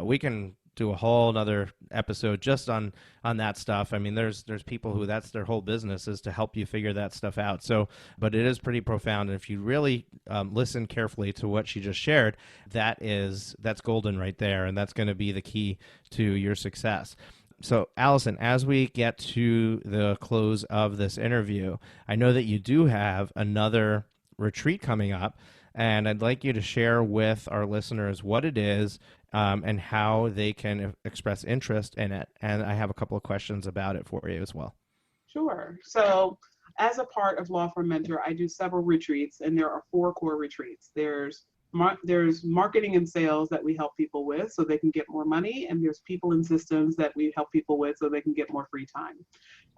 we can do a whole nother episode just on that stuff. I mean, there's people who that's their whole business, is to help you figure that stuff out. So, but it is pretty profound. And if you really listen carefully to what she just shared, that's golden right there. And that's going to be the key to your success. So, Allison, as we get to the close of this interview, I know that you do have another retreat coming up, and I'd like you to share with our listeners what it is, and how they can express interest in it. And I have a couple of questions about it for you as well. Sure. So as a part of Law Firm Mentor, I do several retreats, and there are 4 core retreats. There's There's marketing and sales that we help people with so they can get more money, and there's people and systems that we help people with so they can get more free time.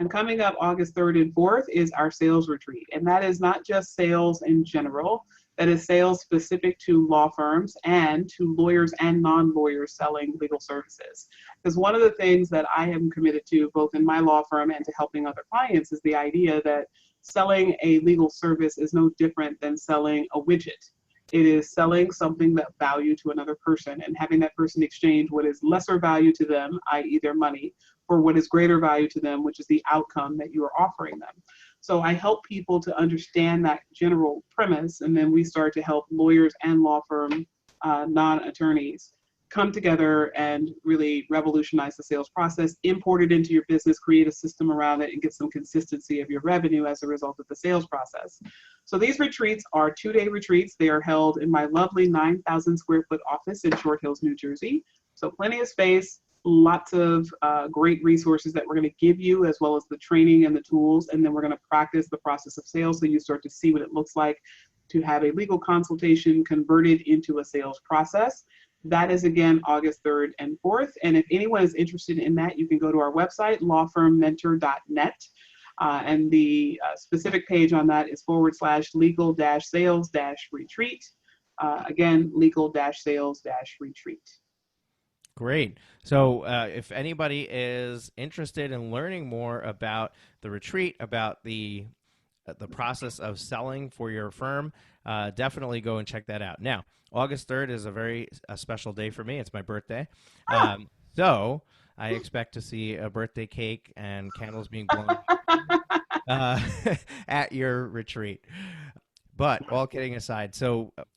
And coming up August 3rd and 4th is our sales retreat. And that is not just sales in general, that is sales specific to law firms and to lawyers and non-lawyers selling legal services. Because one of the things that I am committed to, both in my law firm and to helping other clients, is the idea that selling a legal service is no different than selling a widget. It is selling something that value to another person and having that person exchange what is lesser value to them, i.e. their money, for what is greater value to them, which is the outcome that you are offering them. So I help people to understand that general premise, and then we start to help lawyers and law firm non-attorneys come together and really revolutionize the sales process, import it into your business, create a system around it, and get some consistency of your revenue as a result of the sales process. So these retreats are 2-day retreats. They are held in my lovely 9,000 square foot office in Short Hills, New Jersey. So plenty of space, lots of great resources that we're going to give you, as well as the training and the tools. And then we're going to practice the process of sales so you start to see what it looks like to have a legal consultation converted into a sales process. That is, again, August 3rd and 4th. And if anyone is interested in that, you can go to our website, lawfirmmentor.net. And the specific page on that is /legal-sales-retreat. Again, legal-sales-retreat. Great. So if anybody is interested in learning more about the retreat, about the process of selling for your firm, definitely go and check that out. Now, August 3rd is a special day for me. It's my birthday. So I expect to see a birthday cake and candles being blown at your retreat. But all kidding aside,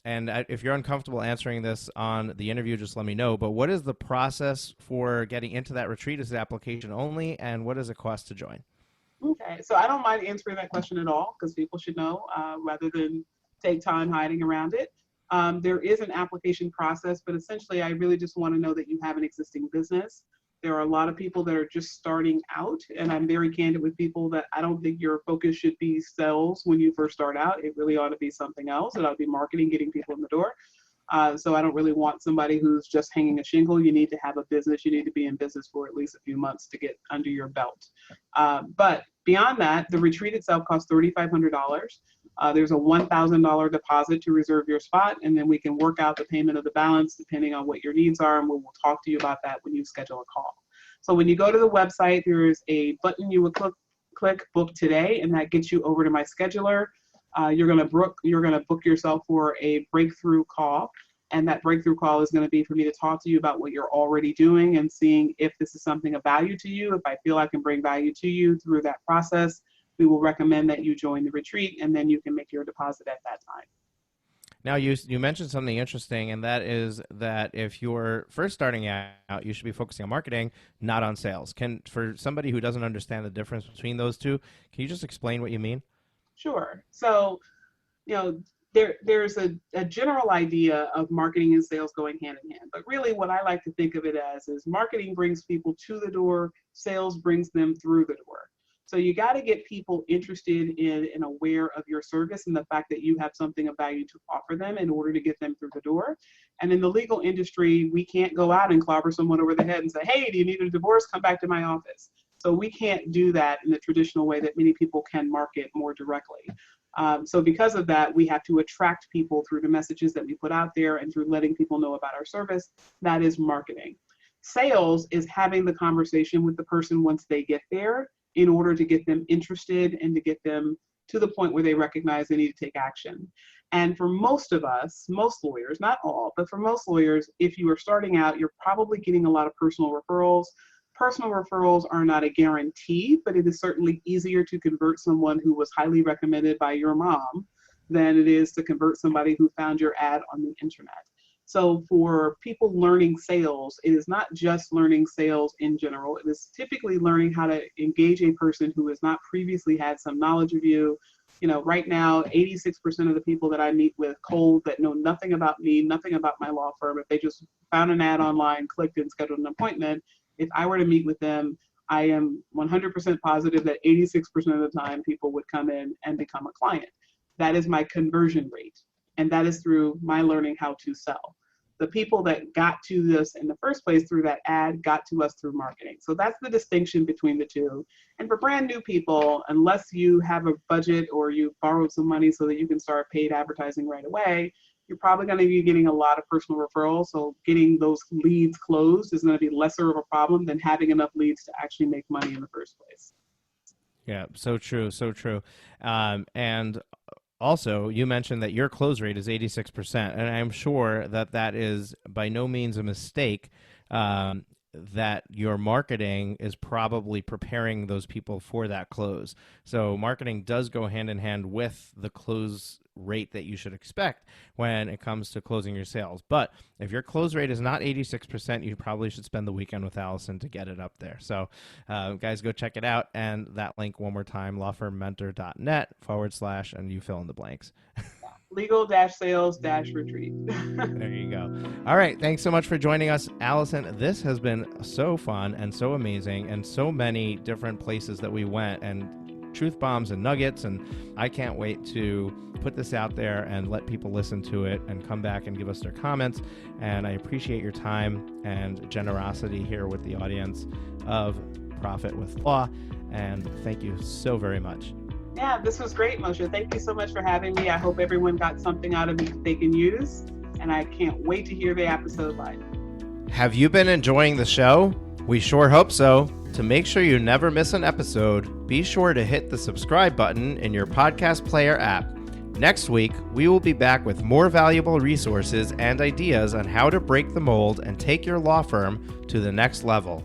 if you're uncomfortable answering this on the interview, just let me know. But what is the process for getting into that retreat? Is it application only? And what does it cost to join? Okay, so I don't mind answering that question at all, because people should know rather than take time hiding around it. There is an application process, but essentially I really just want to know that you have an existing business. There are a lot of people that are just starting out, and I'm very candid with people that I don't think your focus should be sales when you first start out. It really ought to be something else. It ought to be marketing, getting people in the door. So I don't really want somebody who's just hanging a shingle. You need to have a business. You need to be in business for at least a few months to get under your belt. But beyond that, the retreat itself costs $3,500. There's a $1,000 deposit to reserve your spot, and then we can work out the payment of the balance depending on what your needs are, and we will talk to you about that when you schedule a call. So when you go to the website, there is a button you would click book today, and that gets you over to my scheduler. You're going to book yourself for a breakthrough call, and that breakthrough call is going to be for me to talk to you about what you're already doing and seeing if this is something of value to you. If I feel I can bring value to you through that process, we will recommend that you join the retreat, and then you can make your deposit at that time. Now, you mentioned something interesting, and that is that if you're first starting out, you should be focusing on marketing, not on sales. For somebody who doesn't understand the difference between those two, can you just explain what you mean? Sure. So, there's a general idea of marketing and sales going hand in hand, but really what I like to think of it as is marketing brings people to the door, sales brings them through the door. So you got to get people interested in and aware of your service and the fact that you have something of value to offer them in order to get them through the door. And in the legal industry, we can't go out and clobber someone over the head and say, hey, do you need a divorce? Come back to my office. So we can't do that in the traditional way that many people can market more directly. So because of that, we have to attract people through the messages that we put out there and through letting people know about our service. That is marketing. Sales is having the conversation with the person once they get there in order to get them interested and to get them to the point where they recognize they need to take action. And for most of us, most lawyers, not all, but for most lawyers, if you are starting out, you're probably getting a lot of personal referrals. Personal referrals are not a guarantee, but it is certainly easier to convert someone who was highly recommended by your mom than it is to convert somebody who found your ad on the internet. So for people learning sales, it is not just learning sales in general. It is typically learning how to engage a person who has not previously had some knowledge of you. Right now, 86% of the people that I meet with cold that know nothing about me, nothing about my law firm, if they just found an ad online, clicked and scheduled an appointment, if I were to meet with them, I am 100% positive that 86% of the time people would come in and become a client. That is my conversion rate. And that is through my learning how to sell. The people that got to this in the first place through that ad got to us through marketing. So that's the distinction between the two. And for brand new people, unless you have a budget or you borrowed some money so that you can start paid advertising right away, you're probably going to be getting a lot of personal referrals. So getting those leads closed is going to be lesser of a problem than having enough leads to actually make money in the first place. Yeah, so true, so true. And also, you mentioned that your close rate is 86%, and I'm sure that that is by no means a mistake, that your marketing is probably preparing those people for that close. So marketing does go hand in hand with the close rate that you should expect when it comes to closing your sales. But if your close rate is not 86%, you probably should spend the weekend with Allison to get it up there. So guys, go check it out. And that link one more time, lawfirmmentor.net / and you fill in the blanks. Legal-sales-retreat. There you go. All right. Thanks so much for joining us, Allison. This has been so fun and so amazing, and so many different places that we went, and truth bombs and nuggets, and I can't wait to put this out there and let people listen to it and come back and give us their comments. And I appreciate your time and generosity here with the audience of Profit with Law, and thank you so very much. Yeah, this was great, Moshe. Thank you so much for having me. I hope everyone got something out of it that they can use, and I can't wait to hear the episode live. Have you been enjoying the show? We sure hope so. To make sure you never miss an episode, be sure to hit the subscribe button in your podcast player app. Next week, we will be back with more valuable resources and ideas on how to break the mold and take your law firm to the next level.